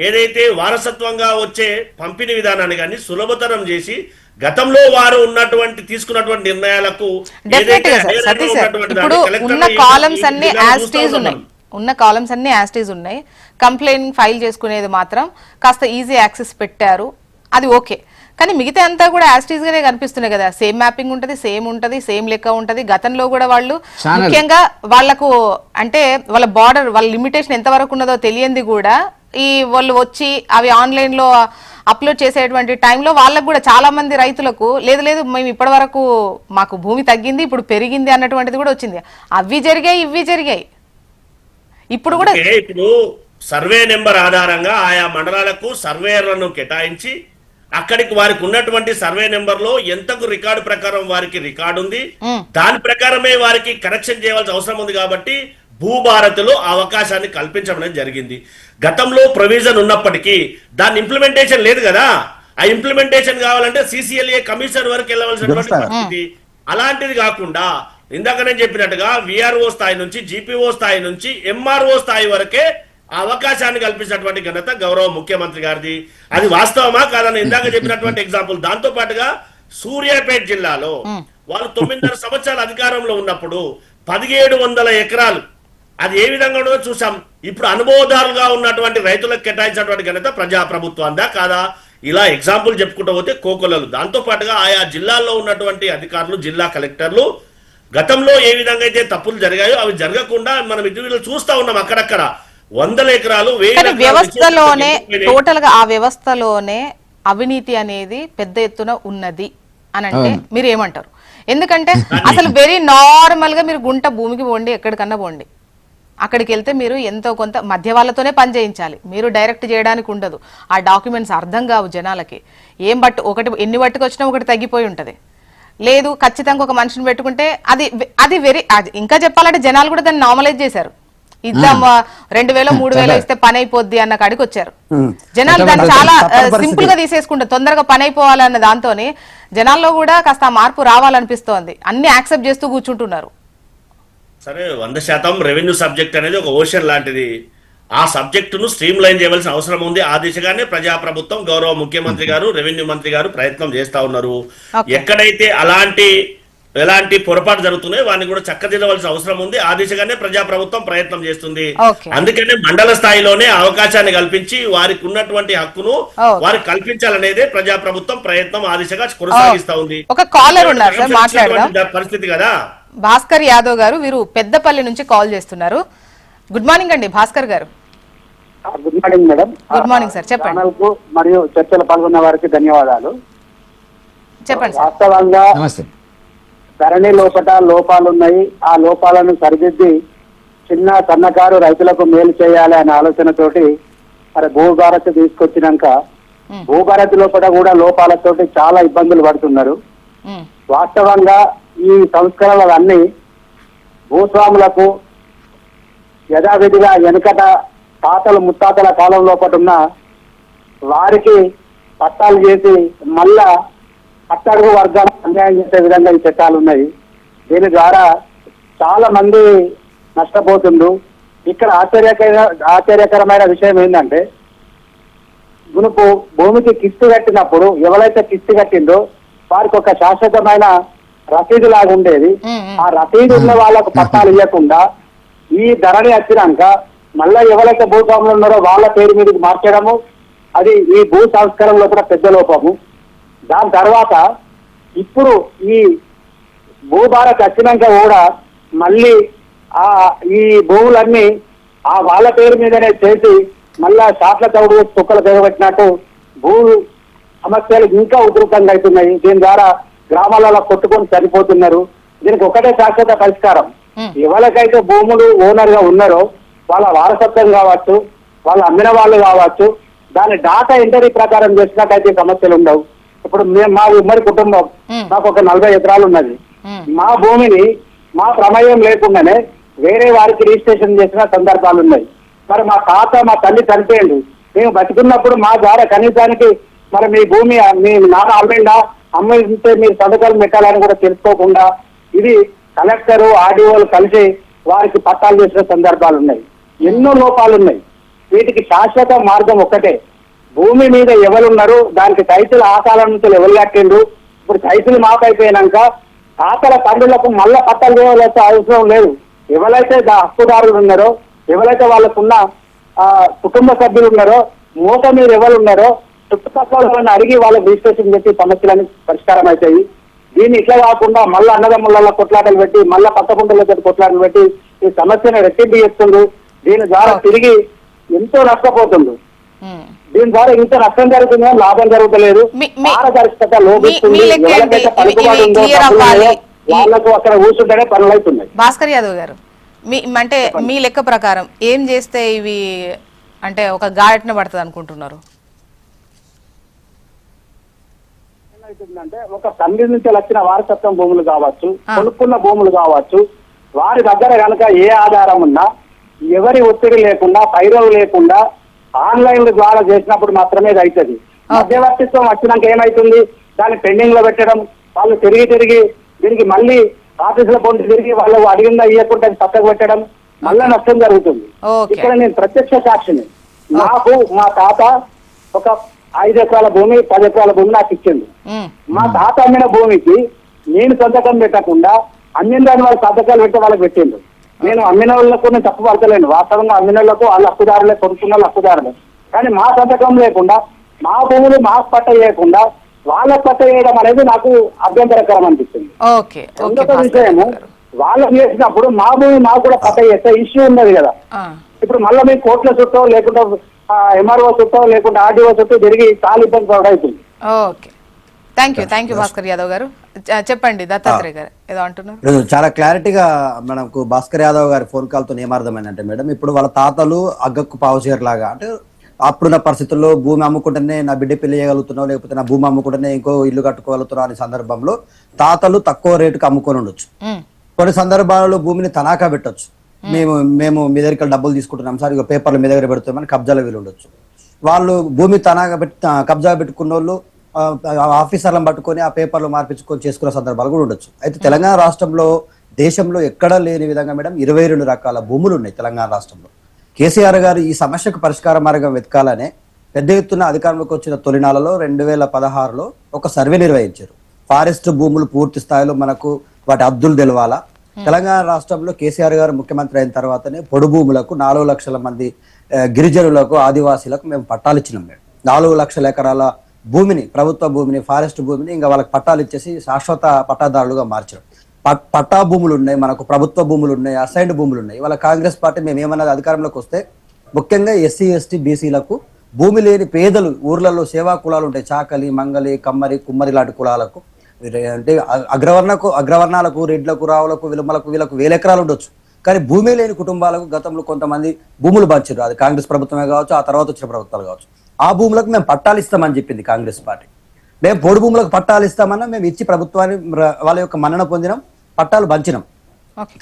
ఏదైతే వారసత్వంగా వచ్చే పంపిణీ విధానాన్ని కానీ సులభతరం చేసి గతంలో వారు ఉన్నటువంటి తీసుకున్నటువంటి నిర్ణయాలకు ఇప్పుడు ఉన్న కాలమ్స్ అన్ని యాస్టీజ్ ఉన్నాయి, ఉన్న కాలమ్స్ అన్ని యాస్టీజ్ ఉన్నాయి. కంప్లైంట్ ఫైల్ చేసుకునేది మాత్రం కాస్త ఈజీ యాక్సెస్ పెట్టారు, అది ఓకే. కానీ మిగతా అంతా కూడా యాస్టీజ్ గానే కనిపిస్తున్నాయి కదా. సేమ్ మ్యాపింగ్ ఉంటది, సేమ్ లెక్క ఉంటది. గతంలో కూడా వాళ్ళు ముఖ్యంగా వాళ్లకు అంటే వాళ్ళ బార్డర్ వాళ్ళ లిమిటేషన్ ఎంత వరకు ఉన్నదో తెలియంది కూడా ఈ వాళ్ళు వచ్చి అవి ఆన్లైన్ లో అప్లోడ్ చేసేటువంటి టైంలో వాళ్ళకు కూడా చాలా మంది రైతులకు లేదు మేము ఇప్పటి వరకు మాకు భూమి తగ్గింది ఇప్పుడు పెరిగింది అన్నటువంటిది కూడా వచ్చింది. అవి జరిగాయి ఇవి జరిగాయి. ఇప్పుడు కూడా ఇప్పుడు సర్వే నెంబర్ ఆధారంగా ఆయా మండలాలకు సర్వేయర్లను కేటాయించి అక్కడికి వారికి ఉన్నటువంటి సర్వే నెంబర్ లో ఎంతకు రికార్డు ప్రకారం వారికి రికార్డు ఉంది, దాని ప్రకారమే వారికి కరెక్షన్ చేయవలసిన అవసరం ఉంది. కాబట్టి భూభారతిలో ఆ అవకాశాన్ని కల్పించడం జరిగింది. గతంలో ప్రొవిజన్ ఉన్నప్పటికీ దాని ఇంప్లిమెంటేషన్ లేదు కదా. ఆ ఇంప్లిమెంటేషన్ కావాలంటే సిసిఎల్ఏ కమిషనర్ వరకు వెళ్ళవలసినటువంటి పరిస్థితి. అలాంటిది కాకుండా ఇందాక నేను చెప్పినట్టుగా విఆర్ఓ స్థాయి నుంచి, జిపిఓ స్థాయి నుంచి, ఎంఆర్ఓ స్థాయి వరకే ఆ అవకాశాన్ని కల్పించినటువంటి ఘనత గౌరవ ముఖ్యమంత్రి గారిది. అది వాస్తవమా కాదని ఇందాక చెప్పినటువంటి ఎగ్జాంపుల్. దాంతో పాటుగా సూర్యాపేట జిల్లాలో వాళ్ళు 9.5 సంవత్సరాల అధికారంలో ఉన్నప్పుడు 1700 ఎకరాలు అది ఏ విధంగా ఉండదో చూసాం. ఇప్పుడు అనుభవదారులుగా ఉన్నటువంటి రైతులకు కేటాయించినటువంటి ఘనత ప్రజాప్రభుత్వందా కాదా? ఇలా ఎగ్జాంపుల్ చెప్పుకుంటూ పోతే కోకొలలు. దాంతో పాటుగా ఆయా జిల్లాల్లో ఉన్నటువంటి అధికారులు, జిల్లా కలెక్టర్లు గతంలో ఏ విధంగా అయితే తప్పులు జరిగాయో అవి జరగకుండా మనం ఇటీవల చూస్తా ఉన్నాం. అక్కడక్కడ 100 ఎకరాలు వ్యవస్థలోనే టోటల్ గా ఆ వ్యవస్థలోనే అవినీతి అనేది పెద్ద ఎత్తున ఉన్నది అని అంటే మీరు ఏమంటారు? ఎందుకంటే అసలు వెరీ నార్మల్ గా మీరు గుంట భూమికి పోండి, ఎక్కడికన్నా పోండి, అక్కడికి వెళ్తే మీరు ఎంతో కొంత మధ్య వాళ్ళతోనే పని చేయించాలి. మీరు డైరెక్ట్ చేయడానికి ఉండదు. ఆ డాక్యుమెంట్స్ అర్థం కావు జనాలకి. ఒకటి ఎన్ని పట్టుకొచ్చినా ఒకటి తగ్గిపోయి ఉంటది. లేదు ఖచ్చితంగా ఒక మనిషిని పెట్టుకుంటే అది ఇంకా చెప్పాలంటే జనాలు కూడా దాన్ని నార్మలైజ్ చేశారు. ఇద్దాం 2000 3000 ఇస్తే పని అయిపోద్ది అన్న కాడికి వచ్చారు జనాలు. దాన్ని చాలా సింపుల్ గా తీసేసుకుంటారు, తొందరగా పని అయిపోవాలన్న దాంతోనే జనాల్లో కూడా కాస్త మార్పు రావాలనిపిస్తోంది. అన్ని యాక్సెప్ట్ చేస్తూ కూర్చుంటున్నారు. సరే, 100% రెవెన్యూ సబ్జెక్ట్ అనేది ఒక ఓషన్ లాంటిది. ఆ సబ్జెక్టును స్ట్రీమ్ లైన్ చేయవలసిన అవసరం ఉంది. ఆ దిశగానే ప్రజాప్రభుత్వం, గౌరవ ముఖ్యమంత్రి గారు, రెవెన్యూ మంత్రి గారు ప్రయత్నం చేస్తా ఉన్నారు. ఎక్కడైతే ఎలాంటి పొరపాటు జరుగుతున్నాయో వాటిని కూడా చక్కదిద్దవలసిన అవసరం ఉంది. ఆ దిశగానే ప్రజాప్రభుత్వం ప్రయత్నం చేస్తుంది. అందుకనే మండల స్థాయిలోనే అవకాశాన్ని కల్పించి వారికి ఉన్నటువంటి హక్కును వారికి కల్పించాలనేదే ప్రజాప్రభుత్వం ప్రయత్నం ఆ దిశగా కొనసాగిస్తా ఉంది. ఒక కాలర్ ఉన్నారు సార్, మాట్లాడదాం. పరిస్థితి కదా. భాస్కర్ యాదవ్ గారు, వీరు పెద్దపల్లి నుంచి కాల్ చేస్తున్నారు. గుడ్ మార్నింగ్ అండి భాస్కర్ గారు. Good morning madam. Good morning sir, చెప్పండి. మరియు చర్చలో పాల్గొన్న వారికి ధన్యవాదాలు. చెప్పండి. వాస్తవంగా ధరణి లోపాలున్నాయి. ఆ లోపాలను సరిదిద్ది చిన్న సన్నకారు రైతులకు మేలు చేయాలి అనే ఆలోచనతోటి మరి భూభారతి తీసుకొచ్చినాక భూభారతి కూడా లోపాలతోటి చాలా ఇబ్బందులు పడుతున్నారు. వాస్తవంగా ఈ సంస్కరణలన్నీ భూస్వాములకు యథావిధిగా వెనుకట తాతలు ముత్తాతల కాలం లోపటున్న వారికి పట్టాలు చేసి మళ్ళా అట్టడుగు వర్గాలకు అన్యాయం చేసే విధంగా ఈ చట్టాలు ఉన్నాయి. దీని ద్వారా చాలా మంది నష్టపోతుండ్రు. ఇక్కడ ఆశ్చర్యకరమైన విషయం ఏంటంటే మునుపు భూమికి కిస్తు కట్టినప్పుడు ఎవరైతే కిస్తు కట్టిందో వారికి ఒక శాశ్వతమైన రసీదు లాగా ఉండేది. ఆ రసీదు ఉన్న వాళ్ళకు పట్టాలు ఇవ్వకుండా ఈ ధరణి వచ్చినాక మళ్ళా ఎవరైతే భూస్వాములు ఉన్నారో వాళ్ళ పేరు మీదకి మార్చడము, అది ఈ భూ సంస్కరణలో కూడా పెద్ద లోపము. దాని తర్వాత ఇప్పుడు ఈ భూభారత్ వచ్చినాక కూడా మళ్ళీ ఈ భూములన్నీ వాళ్ళ పేరు మీదనే చేసి మళ్ళా షాట్ల తౌడు తుక్కలు దిగబెట్టినట్టు భూ సమస్యలు ఇంకా ఉధృతంగా అవుతున్నాయి. దీని ద్వారా గ్రామాలలో కొట్టుకొని చనిపోతున్నారు. దీనికి ఒకటే శాశ్వత పరిష్కారం, ఎవరికైతే భూములు ఓనర్ గా ఉన్నారో వాళ్ళ వారసత్వం కావచ్చు, వాళ్ళ అమ్మిన వాళ్ళు కావచ్చు, దాని డాటా ఎంట్రీ ప్రకారం చేసినట్టయితే సమస్యలు ఉండవు. ఇప్పుడు మా ఉమ్మడి కుటుంబం నాకు ఒక 40 ఎకరాలు ఉన్నది. మా భూమిని మా ప్రమేయం లేకుండానే వేరే వారికి రిజిస్ట్రేషన్ చేసిన సందర్భాలు ఉన్నాయి. మరి మా తాత మా తల్లి చనిపోయింది, మేము బతుకున్నప్పుడు మా ద్వారా కనీసానికి మరి మీ భూమి మీ నాన్న అమ్మిండా, అమ్మితే మీరు సంతకాలు పెట్టాలని కూడా తెలుసుకోకుండా ఇది కలెక్టర్ ఆర్డీఓలు కలిసి వారికి పట్టాలు చేసిన సందర్భాలు ఉన్నాయి. ఎన్నో లోపాలు ఉన్నాయి. వీటికి శాశ్వత మార్గం ఒక్కటే, భూమి మీద ఎవరున్నారు దానికి టైటిల్ ఆ కాలం నుంచి ఎవరు కట్టిండ్రు. ఇప్పుడు టైటిల్ మాపైపోయినాక తాతల తండ్రులకు మళ్ళా పట్టాలు చేయవలసిన అవసరం లేదు. ఎవరైతే హక్కుదారులు ఉన్నారో, ఎవరైతే వాళ్ళకున్న కుటుంబ సభ్యులు ఉన్నారో, మూట మీరు ఎవరు ఉన్నారో చుట్టుపక్కల అడిగి వాళ్ళకి రిజిస్ట్రేషన్ చేసి సమస్యలని పరిష్కారం అవుతాయి. దీన్ని ఇట్లా కాకుండా మళ్ళీ అన్నదమ్ముల కొట్లాటలు పెట్టి మళ్ళా పట్టకుంటలతో కొట్లాటలు పెట్టి ఈ సమస్యను రెట్టింపు చేస్తుండ్రు. దీని ద్వారా తిరిగి ఎంతో నష్టపోతుంది. దీని ద్వారా ఇంత నష్టం జరుగుతుందో లాభం జరుగుతలేదు. పారదర్శకత లోపిస్తుంది. ఎవరికైతే పలుకుబడి ఉందో వాళ్ళకు అక్కడ కూర్చుంటేనే పనులు అవుతున్నాయి. భాస్కర్ యాదవ్ గారు, అంటే మీ లెక్క ప్రకారం ఏం చేస్తే ఇవి అంటే ఒక గాయటన పడుతుంది అనుకుంటున్నారు? ఏమవుతుందంటే ఒక తండ్రి నుంచి వచ్చిన వారసత్వం భూములు కావచ్చు, కొనుక్కున్న భూములు కావచ్చు, వారి దగ్గర కనుక ఏ ఆధారం ఉన్నా ఎవరి ఒత్తిడి లేకుండా పైరవు లేకుండా ఆన్లైన్ ద్వారా చేసినప్పుడు మాత్రమే ఇది అవుతుంది. మధ్యవర్తిత్వం వచ్చినాక ఏమైతుంది, దాన్ని పెండింగ్ లో పెట్టడం, వాళ్ళు తిరిగి దీనికి మళ్ళీ ఆఫీసుల పొంది తిరిగి వాళ్ళు అడిగిందా ఇవ్వకుండా పక్కకు పెట్టడం, మళ్ళా నష్టం జరుగుతుంది. ఇక్కడ నేను ప్రత్యక్ష సాక్షిని. నాకు మా తాత ఒక 5 ఎకరాల భూమి 10 ఎకరాల భూమి నాకు ఇచ్చింది. మా తాత అమ్మిన భూమికి నేను సంతకం పెట్టకుండా అమ్మిన దాని వాళ్ళు సంతకాలు పెట్టి వాళ్ళకి పెట్టిండు. నేను అమ్మిన వాళ్ళకు నేను తప్పు పడతలేను. వాస్తవంగా అమ్మిన వాళ్ళకు వాళ్ళ హక్కుదారులే, కొనుక్కున్న వాళ్ళు హక్కుదారులే. కానీ మా సంతకం లేకుండా మా భూములు మాకు పట్ట చేయకుండా వాళ్ళకు పట్ట చేయడం అనేది నాకు అభ్యంతరకరం అనిపిస్తుంది. రెండవ విషయము, వాళ్ళకి చేసినప్పుడు మా భూమి మాకు కూడా పట్ట చేస్తే ఇష్యూ ఉన్నది కదా. ఇప్పుడు మళ్ళీ మీకు కోర్టుల చుట్టూ లేకుండా ఎంఆర్ఓ చుట్టూ లేకుండా ఆర్డీఓ చుట్టూ తిరిగి చాలా ఇబ్బంది పడుతుంది. Okay, thank you Bhaskar Yadav గారు. చెప్పండి దత్తాత్రేయ గారు ఏదో అంటున్నారు. చాలా క్లారిటీగా మనకు భాస్కర్ యాదవ్ గారి ఫోన్ కాల్ తో ఏమర్థమైందంటే మేడం, ఇప్పుడు వాళ్ళ తాతలు అగ్గకు పావుచేరు లాగా, అంటే అప్పుడున్న పరిస్థితుల్లో భూమి అమ్ముకుంటేనే నా బిడ్డ పెళ్లి చేయగలుగుతున్నావు, లేకపోతే నా భూమి అమ్ముకుంటేనే ఇంకో ఇల్లు కట్టుకోగలుగుతున్నావు అనే సందర్భంలో తాతలు తక్కువ రేటుకు అమ్ముకొని ఉండొచ్చు. కొన్ని సందర్భాలలో భూమిని తనాఖా పెట్టొచ్చు. మేము మీ దగ్గర డబ్బులు తీసుకుంటున్నాం సార్, ఇక పేపర్లు మీ దగ్గర పెడుతున్నామని కబ్జాలో వీలు ఉండొచ్చు. వాళ్ళు భూమి తనాఖా కబ్జా పెట్టుకున్న వాళ్ళు ఆఫీసర్లను పట్టుకొని ఆ పేపర్లు మార్పించుకొని చేసుకునే సందర్భాలు కూడా ఉండొచ్చు. అయితే తెలంగాణ రాష్ట్రంలో దేశంలో ఎక్కడా లేని విధంగా మేడం 22 రకాల భూములు ఉన్నాయి తెలంగాణ రాష్ట్రంలో. కేసీఆర్ గారు ఈ సమస్యకు పరిష్కార మార్గం వెతకాలనే పెద్ద ఎత్తున అధికారంలోకి వచ్చిన తొలినాలలో 2016లో ఒక సర్వే నిర్వహించారు. ఫారెస్ట్ భూములు పూర్తి స్థాయిలో మనకు వాటి అద్దులు తెలవాలా. తెలంగాణ రాష్ట్రంలో కేసీఆర్ గారు ముఖ్యమంత్రి అయిన తర్వాతనే పొడు భూములకు 4 లక్షల మంది గిరిజనులకు ఆదివాసీలకు మేము పట్టాలు ఇచ్చినాం. మేము 4 లక్షల ఎకరాల భూమిని, ప్రభుత్వ భూమిని, ఫారెస్ట్ భూమిని ఇంకా వాళ్ళకి పట్టాలు ఇచ్చేసి శాశ్వత పట్టాదారులుగా మార్చారు. పట్టా భూములు ఉన్నాయి, మనకు ప్రభుత్వ భూములు ఉన్నాయి, అసైన్డ్ భూములు ఉన్నాయి. వాళ్ళ కాంగ్రెస్ పార్టీ మేము ఏమన్నది అధికారంలోకి వస్తే ముఖ్యంగా ఎస్సీ ఎస్టీ బీసీలకు భూమి లేని పేదలు ఊర్లలో సేవా కులాలు ఉంటాయి, చాకలి మంగలి కమ్మరి కుమ్మరి లాంటి కులాలకు, అంటే అగ్రవర్ణాలకు రెడ్లకు రావులకు విలుమలకు వీళ్ళకు 1000 ఎకరాలు ఉండొచ్చు. కానీ భూమి లేని కుటుంబాలకు గతంలో కొంతమంది భూములు పంచారు. అది కాంగ్రెస్ ప్రభుత్వమే కావచ్చు, ఆ తర్వాత వచ్చిన ప్రభుత్వాలు కావచ్చు. ఆ భూములకు మేము పట్టాలు ఇస్తామని చెప్పింది కాంగ్రెస్ పార్టీ. మేము పొడి భూములకు పట్టాలు ఇస్తామన్నా మేము ఇచ్చి ప్రభుత్వాన్ని వాళ్ళ యొక్క మన్నన పొందినాం, పట్టాలు పంచినాం.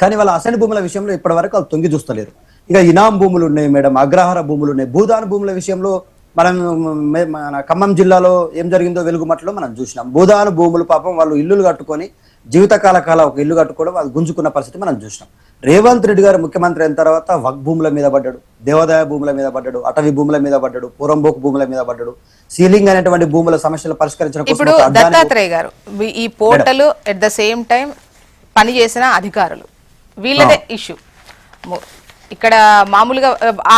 కానీ వాళ్ళ అసైన్ భూముల విషయంలో ఇప్పటి వరకు వాళ్ళు తొంగి చూస్తలేరు. ఇక ఇనాం భూములు ఉన్నాయి మేడం, అగ్రహార భూములు ఉన్నాయి. భూదాన భూముల విషయంలో మన ఖమ్మం జిల్లాలో ఏం జరిగిందో వెలుగుమట్లో మనం చూసినాం. భూదాన భూములు పాపం వాళ్ళు ఇల్లులు కట్టుకొని జీవితకాల ఒక ఇల్లు కట్టుకోవడం వాళ్ళు గుంజుకున్న పరిస్థితి మనం చూసినాం. రేవంత్ రెడ్డి గారు ముఖ్యమంత్రి అయిన తర్వాత వక్ భూముల మీద పడ్డాడు, దేవాదాయ భూముల మీద పడ్డాడు, అటవీ భూముల మీద పడ్డాడు, పూరంబోకు భూముల మీద పడ్డాడు. సీలింగ్ అనేటువంటి భూముల సమస్యలు పరిష్కరించడం ఇప్పుడు దత్తాత్రేయ గారు ఈ portal at the same time పనిచేసిన అధికారులు వీళ్ళదే ఇష్యూ. ఇక్కడ మామూలుగా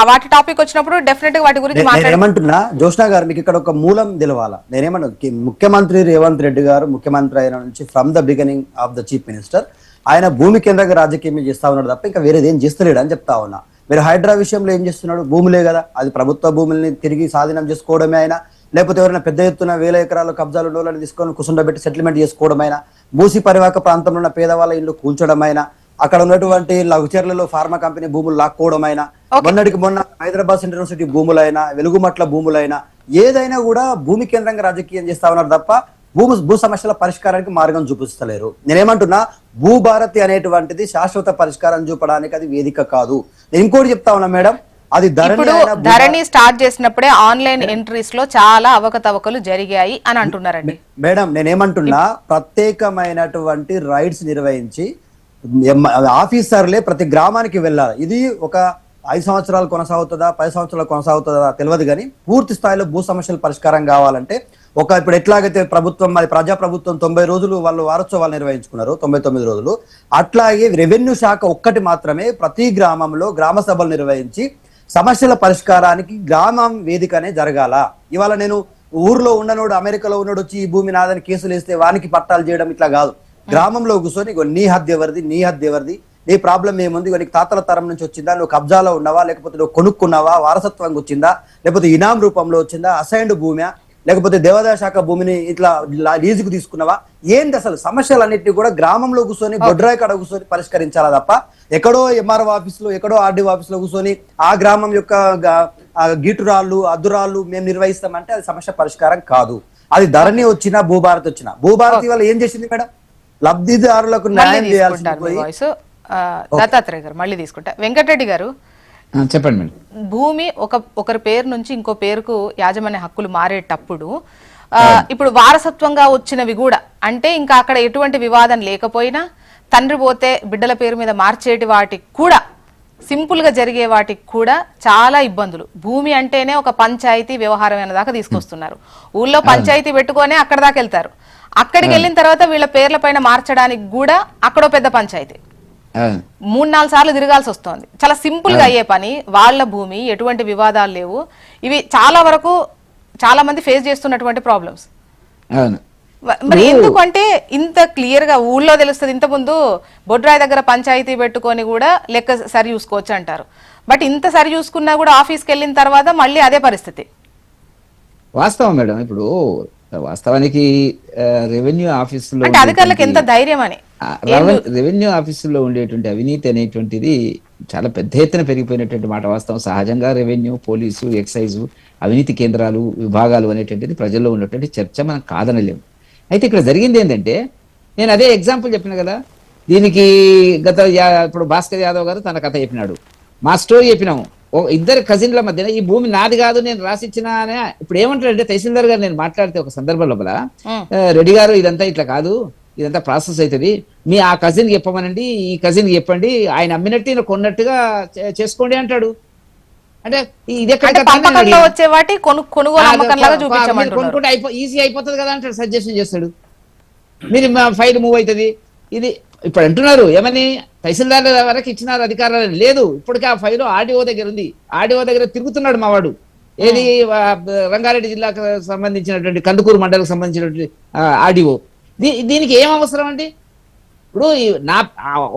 వాటి టాపిక్ వచ్చినప్పుడు డెఫినెట్ గా వాటి గురించి ఏమంటున్నా జోష్నా గారు, మీకు ఇక్కడ ఒక మూలం తెలవాలా. నేనేమన్నా ముఖ్యమంత్రి రేవంత్ రెడ్డి గారు ముఖ్యమంత్రి అయిన నుంచి from the beginning of the chief minister ఆయన భూమి కేంద్రంగా రాజకీయం చేస్తా ఉన్నాడు తప్ప ఇంకా వేరేది ఏం చేస్తలేడు అని చెప్తా ఉన్నా. మీరు హైడ్రా విషయంలో ఏం చేస్తున్నాడు? భూములే కదా, అది ప్రభుత్వ భూముల్ని తిరిగి స్వాధీనం చేసుకోవడమే అయినా, లేకపోతే ఎవరైనా పెద్ద ఎత్తున 1000 ఎకరాల కబ్జాలు డోళ్ళని తీసుకొని కుసుండబెట్టి సెటిల్మెంట్ చేసుకోవడమైనా, మూసి పరివాహక ప్రాంతంలో ఉన్న పేదవాళ్ళ ఇల్లు కూల్చడమైనా, అక్కడ ఉన్నటువంటి లఘుచర్లలో ఫార్మా కంపెనీ భూములు లాక్కోవడమైనా, మొన్నటికి మొన్న హైదరాబాద్ యూనివర్సిటీ భూములైనా, వెలుగుమట్ల భూములైనా, ఏదైనా కూడా భూమి కేంద్రంగా రాజకీయం చేస్తా ఉన్నారు తప్ప భూ సమస్యల పరిష్కారానికి మార్గం చూపిస్తలేరు. నేనేమంటున్నా, భూభారతి అనేటువంటిది శాశ్వత పరిష్కారం చూపడానికి అది వేదిక కాదు. నేను ఇంకోటి చెప్తా ఉన్నా మేడం, అది ఇప్పుడు ధరణి స్టార్ట్ చేసినప్పుడే ఆన్లైన్ ఎంట్రీస్ లో చాలా అవకతవకలు జరిగాయి అని అంటున్నారండి. మేడం నేనేమంటున్నా, ప్రత్యేకమైనటువంటి రైడ్స్ నిర్వహించి ఆఫీసర్లే ప్రతి గ్రామానికి వెళ్ళాలి. ఇది ఒక 5 సంవత్సరాలు కొనసాగుతుందా 10 సంవత్సరాలు కొనసాగుతుందా తెలియదు, కానీ పూర్తి స్థాయిలో భూ సమస్యల పరిష్కారం కావాలంటే ఇప్పుడు ఎట్లాగైతే ప్రభుత్వం మరి ప్రజాప్రభుత్వం 90 రోజులు వాళ్ళు వారోత్సవాలు నిర్వహించుకున్నారు, 99 రోజులు, అట్లాగే రెవెన్యూ శాఖ ఒక్కటి మాత్రమే ప్రతి గ్రామంలో గ్రామ సభలు నిర్వహించి సమస్యల పరిష్కారానికి గ్రామం వేదికనే జరగాల. ఇవాళ నేను ఊర్లో ఉన్ననోడు అమెరికాలో ఉన్నోడు వచ్చి ఈ భూమి నాదని కేసులు వేస్తే వానికి పట్టాలు చేయడం ఇట్లా కాదు. గ్రామంలో కూర్చొని నీ హద్దు ఎవరిది, నీ హద్దు ఎవరిది, నీ ప్రాబ్లం ఏముంది, నీకు తాతల తరం నుంచి వచ్చిందా, నువ్వు కబ్జాలో ఉన్నావా, లేకపోతే నువ్వు కొనుక్కున్నావా, వారసత్వంగా వచ్చిందా, లేకపోతే ఇనాం రూపంలో వచ్చిందా, అసైన్డ్ భూమి, లేకపోతే దేవాదాయ శాఖ భూమిని ఇట్లా లీజుకు తీసుకున్నావా, ఏంటి అసలు సమస్యలన్నింటినీ కూడా గ్రామంలో కూర్చొని బొడ్రాయి కాడ కూర్చొని పరిష్కరించాలా తప్ప ఎక్కడో ఎంఆర్ఓ ఆఫీసులో ఎక్కడో ఆర్డీఓ ఆఫీసులో కూర్చొని ఆ గ్రామం యొక్క గీటురాళ్ళు అద్దురాళ్ళు మేము నిర్వహిస్తామంటే అది సమస్య పరిష్కారం కాదు. అది ధరణి వచ్చినా భూభారతి వచ్చినా, భూభారతి వల్ల ఏం చేసింది మేడం, లబ్ధిదారులకు న్యాయం చేయాల్సి. దత్తాత్రేయ గారు మళ్ళీ తీసుకుంటా. వెంకటరెడ్డి గారు చెప్పండి మేడం. భూమి ఒకరి పేరు నుంచి ఇంకో పేరుకు యాజమాన్య హక్కులు మారేటప్పుడు ఇప్పుడు వారసత్వంగా వచ్చినవి కూడా, అంటే ఇంకా అక్కడ ఎటువంటి వివాదం లేకపోయినా తండ్రి పోతే బిడ్డల పేరు మీద మార్చేటి వాటికి కూడా, సింపుల్ గా జరిగే వాటికి కూడా చాలా ఇబ్బందులు. భూమి అంటేనే ఒక పంచాయతీ వ్యవహారం దాకా తీసుకొస్తున్నారు. ఊళ్ళో పంచాయతీ పెట్టుకొని అక్కడ దాకా వెళ్తారు. అక్కడికి వెళ్ళిన తర్వాత వీళ్ళ పేర్ల పైన మార్చడానికి కూడా అక్కడో పెద్ద పంచాయతీ 3-4 సార్లు తిరగాల్సి వస్తుంది. చాలా సింపుల్ గా అయ్యే పని. వాళ్ళ భూమి, ఎటువంటి వివాదాలు లేవు. ఇవి చాలా వరకు చాలా మంది ఫేస్ చేస్తున్నటువంటి ప్రాబ్లమ్స్. మరి ఎందుకంటే ఇంత క్లియర్ గా ఊళ్ళో తెలుస్తుంది. ఇంత ముందు బొడ్రాయి దగ్గర పంచాయతీ పెట్టుకొని కూడా లెక్క సరి చూసుకోవచ్చు అంటారు. బట్ ఇంత సరి చూసుకున్నా కూడా ఆఫీస్కి వెళ్ళిన తర్వాత మళ్ళీ అదే పరిస్థితి. వాస్తవం మేడం. ఇప్పుడు వాస్తవానికి రెవెన్యూ ఆఫీసులో అంటే అధికారులకు ఎంత ధైర్యం అని, రెవెన్యూ ఆఫీసులో ఉండేటువంటి అవినీతి అనేటువంటిది చాలా పెద్ద ఎత్తున పెరిగిపోయినటువంటి మాట వాస్తవం. సహజంగా రెవెన్యూ, పోలీసు, ఎక్సైజు అవినీతి కేంద్రాలు, విభాగాలు అనేటువంటిది ప్రజల్లో ఉన్నటువంటి చర్చ మనం కాదనలేము. అయితే ఇక్కడ జరిగింది ఏంటంటే, నేను అదే ఎగ్జాంపుల్ చెప్పిన కదా, దీనికి ఇప్పుడు భాస్కర్ యాదవ్ గారు తన కథ చెప్పినాడు, మా స్టోరీ చెప్పినాము. ఇద్దరు కజిన్ల మధ్యన ఈ భూమి నాది కాదు నేను రాసిచ్చిన అని ఇప్పుడు ఏమంటారంటే, తహసీల్దార్ గారు నేను మాట్లాడితే ఒక సందర్భం లోపల, రెడ్డి గారు ఇదంతా ఇట్లా కాదు, ఇదంతా ప్రాసెస్ అవుతుంది, మీ ఆ కజిన్ చెప్పమనండి, ఈ కజిన్ చెప్పండి, ఆయన అమ్మినట్టు ఈయన కొన్నట్టుగా చేసుకోండి అంటాడు. అంటే ఇది వచ్చే వాటి కొనుక్కుంటే ఈజీ అయిపోతుంది కదా అంటాడు, సజెషన్ చేస్తాడు. మీరు ఫైల్ మూవ్ అవుతుంది. ఇది ఇప్పుడు అంటున్నారు ఏమని, తహసీల్దార్ వరకు ఇచ్చినారు అధికారాలు, లేదు ఇప్పటికీ ఆ ఫైల్ ఆర్డీఓ దగ్గర ఉంది. ఆర్డీఓ దగ్గర తిరుగుతున్నాడు మావాడు. ఏది రంగారెడ్డి జిల్లాకు సంబంధించినటువంటి కందుకూరు మండలకు సంబంధించినటువంటి ఆర్డీఓ. దీనికి ఏం అవసరం అండి? ఇప్పుడు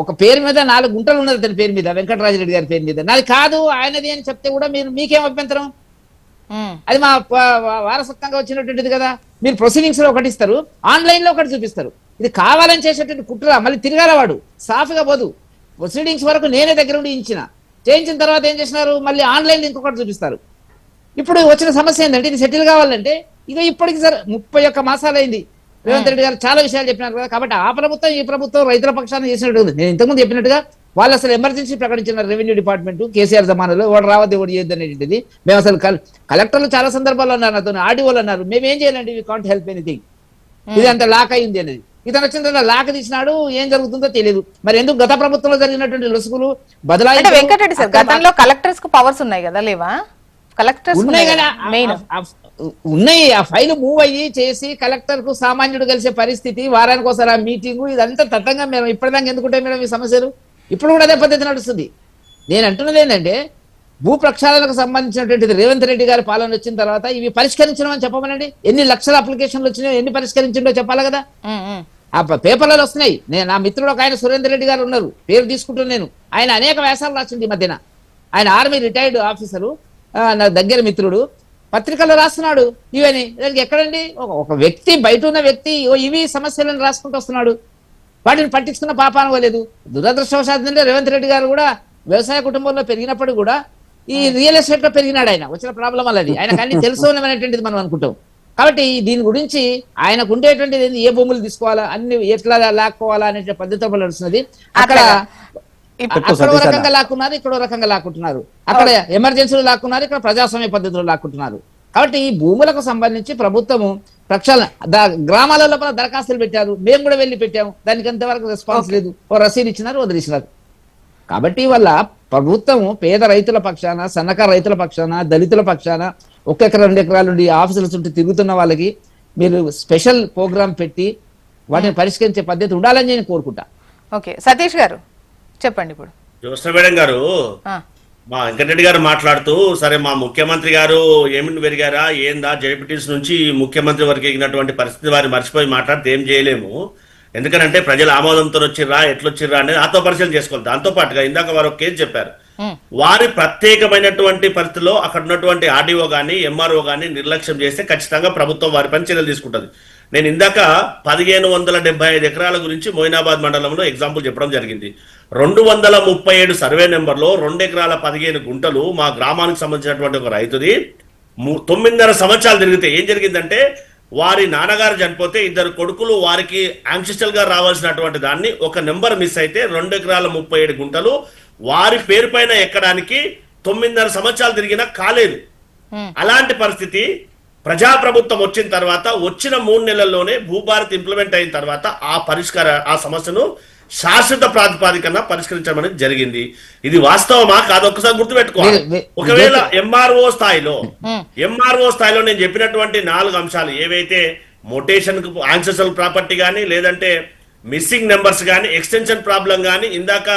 ఒక పేరు మీద 4 గుంటలు ఉన్నది అతని పేరు మీద, వెంకటరాజరెడ్డి గారి పేరు మీద, నాది కాదు ఆయనది అని చెప్తే కూడా మీకేం అభ్యంతరం? అది మా వారసత్వంగా వచ్చినటువంటిది కదా. మీరు ప్రొసీడింగ్స్ లో ఒకటి ఇస్తారు, ఆన్లైన్ లో ఒకటి చూపిస్తారు. ఇది కావాలని చేసేటువంటి కుట్ర. మళ్ళీ తిరగాల వాడు, సాఫీగా పోదు. ప్రొసీడింగ్స్ వరకు నేనే దగ్గర ఉండి చేయించిన తర్వాత ఏం చేసినారు, మళ్ళీ ఆన్లైన్ ఇంకొకటి చూపిస్తారు. ఇప్పుడు వచ్చిన సమస్య ఏంటంటే, ఇది సెటిల్ కావాలంటే ఇక ఇప్పటికి 31 మాసాలు అయింది. రేవంత్ రెడ్డి గారు చాలా విషయాలు చెప్పినారు కదా. కాబట్టి ఆ ప్రభుత్వం ఈ ప్రభుత్వం రైతుల పక్షాన్ని చేసినట్టు ఉంది. నేను ఇంతకుముందు చెప్పినట్టుగా వాళ్ళు అసలు ఎమర్జెన్సీ ప్రకటించిన రెవెన్యూ డిపార్ట్మెంట్ కేసీఆర్ జమానాలో వాడు రావద్దు ఎవరు చేయొద్దు అనేటువంటిది. మేము అసలు కలెక్టర్లు చాలా సందర్భాల్లో అన్నారు, నాతో ఆర్డీఓలు అన్నారు, మేమేం చేయాలండి, వీ కాంట్ హెల్ప్ ఎనీథింగ్, ఇది అంత లాక్ అయింది అనేది. ఇతను వచ్చిన తర్వాత లాక్ తీసినాడు, ఏం జరుగుతుందో తెలియదు. మరి ఎందుకు గత ప్రభుత్వంలో జరిగినటువంటి లొసుగులు బదలాయి? వెంకటరెడ్డి సార్, గతంలో కలెక్టర్స్ కు పవర్స్ ఉన్నాయి కదా, లేవా? కలెక్టర్స్ ఉన్నాయి కదా, ఉన్నాయి. ఆ ఫైల్ మూవ్ అయ్యి చేసి కలెక్టర్ కు సామాన్యుడు కలిసే పరిస్థితి, వారానికి ఒకసారి ఆ మీటింగు, ఇదంతా తతంగా మేము ఇప్పటిదాకా ఎందుకుంటాయి మేడం ఈ సమస్యలు? ఇప్పుడు కూడా అదే పద్ధతి నడుస్తుంది. నేను అంటున్నది ఏంటంటే, భూ ప్రక్షాళనకు సంబంధించినటువంటిది రేవంత్ రెడ్డి గారి పాలన వచ్చిన తర్వాత ఇవి పరిష్కరించడం అని చెప్పమనండి. ఎన్ని లక్షల అప్లికేషన్లు వచ్చినాయో, ఎన్ని పరిష్కరించిండో చెప్పాలి కదా. ఆ పేపర్లలో వస్తున్నాయి. నా మిత్రుడు ఒక ఆయన సురేందర్ రెడ్డి గారు ఉన్నారు, పేరు తీసుకుంటున్నాను నేను. ఆయన అనేక వ్యాసాలు రాసింది ఈ మధ్యన. ఆయన ఆర్మీ రిటైర్డ్ ఆఫీసరు, నా దగ్గర మిత్రుడు, పత్రికల్లో రాస్తున్నాడు ఇవని. దానికి ఎక్కడండి ఒక వ్యక్తి, బయట ఉన్న వ్యక్తి ఇవి సమస్యలను రాసుకుంటూ వస్తున్నాడు, వాటిని పట్టించుకున్న పాపాన పోలేదు. దురదృష్టవశాత్తు అంటే రేవంత్ రెడ్డి గారు కూడా వ్యవసాయ కుటుంబంలో పెరిగినప్పుడు కూడా ఈ రియల్ ఎస్టేట్ లో పెరిగినాడు. ఆయన వచ్చిన ప్రాబ్లం వల్లది. ఆయనకు అన్ని తెలుసు అనేటువంటిది మనం అనుకుంటాం. కాబట్టి దీని గురించి ఆయనకు ఉండేటువంటిది ఏంది, ఏ భూములు తీసుకోవాలా, అన్ని ఎట్లా లాక్కోవాలా అనే పద్ధతిలో నడుస్తున్నది. అక్కడ అక్కడ ఓ రకంగా లాక్కున్నారు, ఇక్కడ ఓ రకంగా లాక్కుంటున్నారు. అక్కడ ఎమర్జెన్సీలో లాక్కున్నారు, ఇక్కడ ప్రజాస్వామ్య పద్ధతిలో లాక్కుంటున్నారు. కాబట్టి ఈ భూములకు సంబంధించి ప్రభుత్వము ప్రక్షాళన గ్రామాల లోపల దరఖాస్తులు పెట్టారు, మేము కూడా వెళ్ళి పెట్టాము, దానికి ఎంతవరకు రెస్పాన్స్ లేదు. ఓ రసీదు ఇచ్చినారు, వదిలేసినారు. కాబట్టి వల్ల ప్రభుత్వము పేద రైతుల పక్షాన, సన్నకారు రైతుల పక్షాన, దళితుల పక్షాన 1 ఎకరా 2 ఎకరాల నుండి ఆఫీసుల చుట్టూ తిరుగుతున్న వాళ్ళకి మీరు స్పెషల్ ప్రోగ్రామ్ పెట్టి వాటిని పరిష్కరించే పద్ధతి ఉండాలని నేను కోరుకుంటా. ఓకే, సతీష్ గారు చెప్పండి. ఇప్పుడు జ్యోత్స్న మేడం గారు, మా వెంకటరెడ్డి గారు మాట్లాడుతూ, సరే మా ముఖ్యమంత్రి గారు ఏమిటి పెరిగారా ఏందా, జడ్పీటీసీ నుంచి ముఖ్యమంత్రి వరకు ఎగినటువంటి పరిస్థితి వారిని మర్చిపోయి మాట్లాడితే ఏం చేయలేము. ఎందుకంటే ప్రజల ఆమోదంతో వచ్చిర్రా, ఎట్లొచ్చిర్రా అనేది ఆత్మ పరిశీలన చేసుకోవాలి. దాంతో పాటుగా ఇందాక వారు ఒక కేసు చెప్పారు. వారి ప్రత్యేకమైనటువంటి పరిస్థితిలో అక్కడ ఉన్నటువంటి ఆర్డీఓ గానీ ఎంఆర్ఓ గానీ నిర్లక్ష్యం చేస్తే ఖచ్చితంగా ప్రభుత్వం వారిపైన చర్యలు తీసుకుంటుంది. నేను ఇందాక 1575 ఎకరాల గురించి మొయినాబాద్ మండలంలో ఎగ్జాంపుల్ చెప్పడం జరిగింది. 237 సర్వే నెంబర్లో 2 ఎకరాల 15 గుంటలు మా గ్రామానికి సంబంధించినటువంటి ఒక రైతుది 9.5 సంవత్సరాలు తిరిగితే ఏం జరిగిందంటే, వారి నాన్నగారు చనిపోతే 2 కొడుకులు వారికి యాన్సిస్టల్ గా రావాల్సినటువంటి దాన్ని ఒక నెంబర్ మిస్ అయితే 2 ఎకరాల 37 గుంటలు వారి పేరు పైన ఎక్కడానికి 9.5 సంవత్సరాలు తిరిగినా కాలేదు. అలాంటి పరిస్థితి ప్రజాప్రభుత్వం వచ్చిన తర్వాత వచ్చిన 3 నెలల్లోనే భూభారత్ ఇంప్లిమెంట్ అయిన తర్వాత ఆ సమస్యను శాశ్వత ప్రాతిపాదికన పరిష్కరించడం జరిగింది. ఇది వాస్తవమా కాదు ఒక్కసారి గుర్తుపెట్టుకోవాలి. ఒకవేళ ఎంఆర్ఓ స్థాయిలో నేను చెప్పినటువంటి 4 అంశాలు ఏవైతే మొటేషన్ యాన్సెస్ట్రల్ ప్రాపర్టీ గానీ, లేదంటే మిస్సింగ్ నెంబర్స్ గానీ, ఎక్స్టెన్షన్ ప్రాబ్లం గానీ, ఇందాక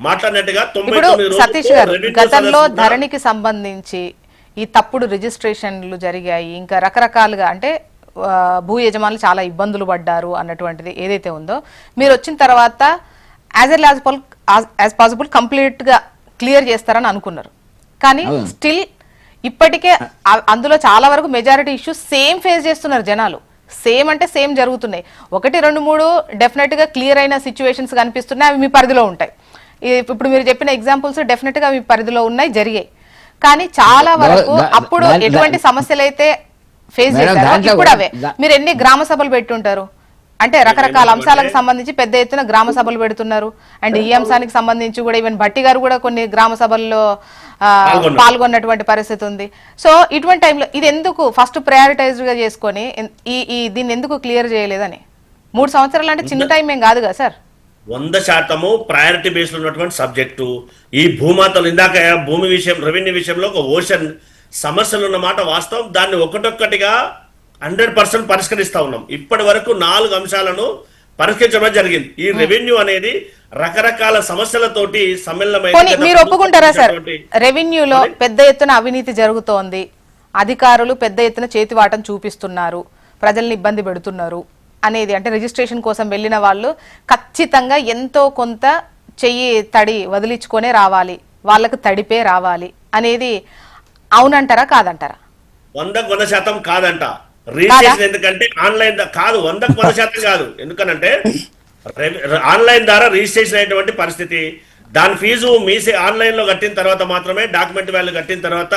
మాట్లాడినట్టుగా 99 సతీష్ గారు, గతంలో ధరణికి సంబంధించి ఈ తప్పుడు రిజిస్ట్రేషన్లు జరిగాయి, ఇంకా రకరకాలుగా అంటే భూ యజమానులు చాలా ఇబ్బందులు పడ్డారు అన్నటువంటిది ఏదైతే ఉందో, మీరు వచ్చిన తర్వాత యాజ్ పాసిబుల్ కంప్లీట్ గా క్లియర్ చేస్తారని అనుకున్నారు. కానీ స్టిల్ ఇప్పటికే అందులో చాలా వరకు మెజారిటీ ఇష్యూస్ సేమ్ ఫేస్ చేస్తున్నారు జనాలు. సేమ్ అంటే సేమ్ జరుగుతున్నాయి. 1, 2, 3 డెఫినెట్ గా క్లియర్ అయిన సిచ్యువేషన్స్ కనిపిస్తున్నాయి, అవి మీ పరిధిలో ఉంటాయి. ఇప్పుడు మీరు చెప్పిన ఎగ్జాంపుల్స్ డెఫినెట్ గా మీ పరిధిలో ఉన్నాయి, జరిగాయి. కానీ చాలా వరకు అప్పుడు ఎటువంటి సమస్యలు అయితే ఫేస్ చేశారు, ఇప్పుడు అవే. మీరు ఎన్ని గ్రామ సభలు పెట్టుంటారు అంటే రకరకాల అంశాలకు సంబంధించి పెద్ద ఎత్తున గ్రామ సభలు పెడుతున్నారు. అండ్ ఈ అంశానికి సంబంధించి కూడా ఈవెన్ భట్టి గారు కూడా కొన్ని గ్రామ సభల్లో పాల్గొన్నటువంటి పరిస్థితి ఉంది. సో ఇటువంటి టైంలో ఇది ఎందుకు ఫస్ట్ ప్రయారిటైజ్డ్ గా చేసుకొని దీన్ని ఎందుకు క్లియర్ చేయలేదని? 3 సంవత్సరాలు అంటే చిన్న టైం ఏం కాదు కదా సార్. 100% ప్రయారిటీ బేస్డ్ ఉన్నటువంటి సబ్జెక్టు. ఈ భూమాతలు ఇందాక భూమి విషయం, రెవెన్యూ విషయంలో ఒక ఓషన్ సమస్యలు ఉన్నమాట వాస్తవం. దాన్ని ఒక్కొక్కటిగా 100% పరిష్కరిస్తా ఉన్నాం. ఇప్పటి వరకు 4 అంశాలను పరిష్కరించడం జరిగింది. ఈ రెవెన్యూ అనేది రకరకాల సమస్యలతోటి సమ్మిళనమైన. మీరు ఒప్పుకుంటారా సార్, రెవెన్యూలో పెద్ద ఎత్తున అవినీతి జరుగుతోంది, అధికారులు పెద్ద ఎత్తున చేతివాటం చూపిస్తున్నారు, ప్రజల్ని ఇబ్బంది పెడుతున్నారు అనేది? అంటే రిజిస్ట్రేషన్ కోసం వెళ్ళిన వాళ్ళు ఖచ్చితంగా ఎంతో కొంత చెయ్యి తడి వదిలించుకొనే రావాలి, వాళ్ళకు తడిపే రావాలి అనేది అవునంటారా కాదంటారా? 100% కాదంట. రిజిస్ట్రేషన్ ఎందుకంటే ఆన్లైన్ కాదు, 100% కాదు. ఎందుకనంటే ఆన్లైన్ ద్వారా రిజిస్ట్రేషన్ అయినటువంటి పరిస్థితి, దాని ఫీజు మీసే ఆన్లైన్ లో కట్టిన తర్వాత మాత్రమే డాక్యుమెంట్ వాల్యూ కట్టిన తర్వాత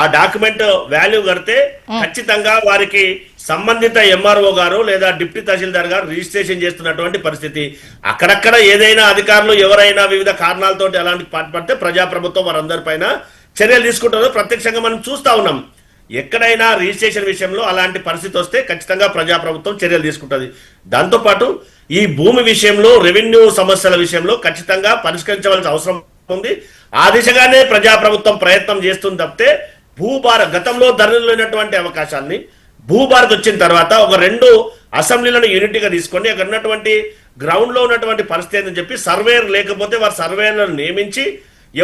ఆ డాక్యుమెంట్ వాల్యూ కడితే ఖచ్చితంగా వారికి సంబంధిత ఎంఆర్ఓ గారు లేదా డిప్యూటీ తహసీల్దార్ గారు రిజిస్ట్రేషన్ చేస్తున్నటువంటి పరిస్థితి. అక్కడక్కడ ఏదైనా అధికారులు ఎవరైనా వివిధ కారణాలతో అలాంటి పాటుపడితే ప్రజాప్రభుత్వం వారందరిపైన చర్యలు తీసుకుంటారో ప్రత్యక్షంగా మనం చూస్తా ఉన్నాం. ఎక్కడైనా రిజిస్ట్రేషన్ విషయంలో అలాంటి పరిస్థితి వస్తే ఖచ్చితంగా ప్రజాప్రభుత్వం చర్యలు తీసుకుంటుంది. దాంతోపాటు ఈ భూమి విషయంలో, రెవెన్యూ సమస్యల విషయంలో ఖచ్చితంగా పరిష్కరించవలసిన అవసరం ఉంది. ఆ దిశగానే ప్రజాప్రభుత్వం ప్రయత్నం చేస్తుంది తప్పితే గతంలో ధరలు లేనటువంటి అవకాశాన్ని భూభారత్ వచ్చిన తర్వాత ఒక 2 అసెంబ్లీలను యూనిటీగా తీసుకొని అక్కడ ఉన్నటువంటి గ్రౌండ్ లో ఉన్నటువంటి పరిస్థితి అని చెప్పి సర్వేయర్ లేకపోతే వారి సర్వేయర్లను నియమించి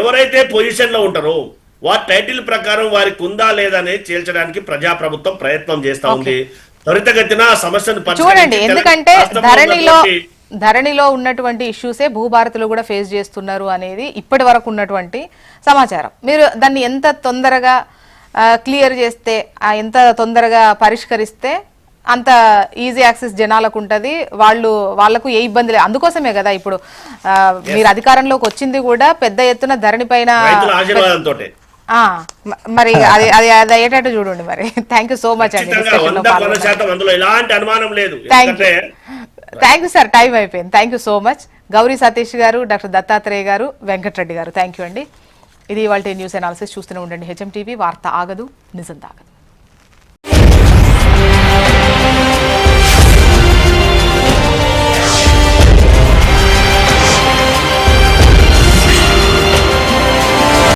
ఎవరైతే పొజిషన్ లో ఉంటారో వారి టైటిల్ ప్రకారం వారికి ఉందా లేదా అనేది తేల్చడానికి ప్రజాప్రభుత్వం ప్రయత్నం చేస్తా ఉంది. త్వరితగతిన సమస్యను చూడండి, ఎందుకంటే ధరణిలో ఉన్నటువంటి ఇష్యూసే భూభారతిలో కూడా ఫేస్ చేస్తున్నారు అనేది ఇప్పటి వరకు ఉన్నటువంటి సమాచారం. మీరు దాన్ని ఎంత తొందరగా క్లియర్ చేస్తే, ఎంత తొందరగా పరిష్కరిస్తే అంత ఈజీ యాక్సెస్ జనాలకు ఉంటుంది, వాళ్లకు ఏ ఇబ్బంది లేదు. అందుకోసమే కదా ఇప్పుడు మీరు అధికారంలోకి వచ్చింది కూడా పెద్ద ఎత్తున ధరణి పైన మరి అది అది అది అయ్యేటట్టు చూడండి మరి. థ్యాంక్ యూ సో మచ్ అండి. ఖచ్చితంగా 100% అందులో ఎలాంటి అనుమానం లేదు. థ్యాంక్ యూ సార్, టైం అయిపోయింది. Thank you so much. Gauri Satish గారు, డాక్టర్ దత్తాత్రేయ గారు, వెంకటరెడ్డి గారు, థ్యాంక్ యూ అండి. ఇది ఇవాళ న్యూస్ అనాలిసిస్. చూస్తూనే ఉండండి హెచ్ఎం టీవీ. వార్త ఆగదు, నిజం తాగదు.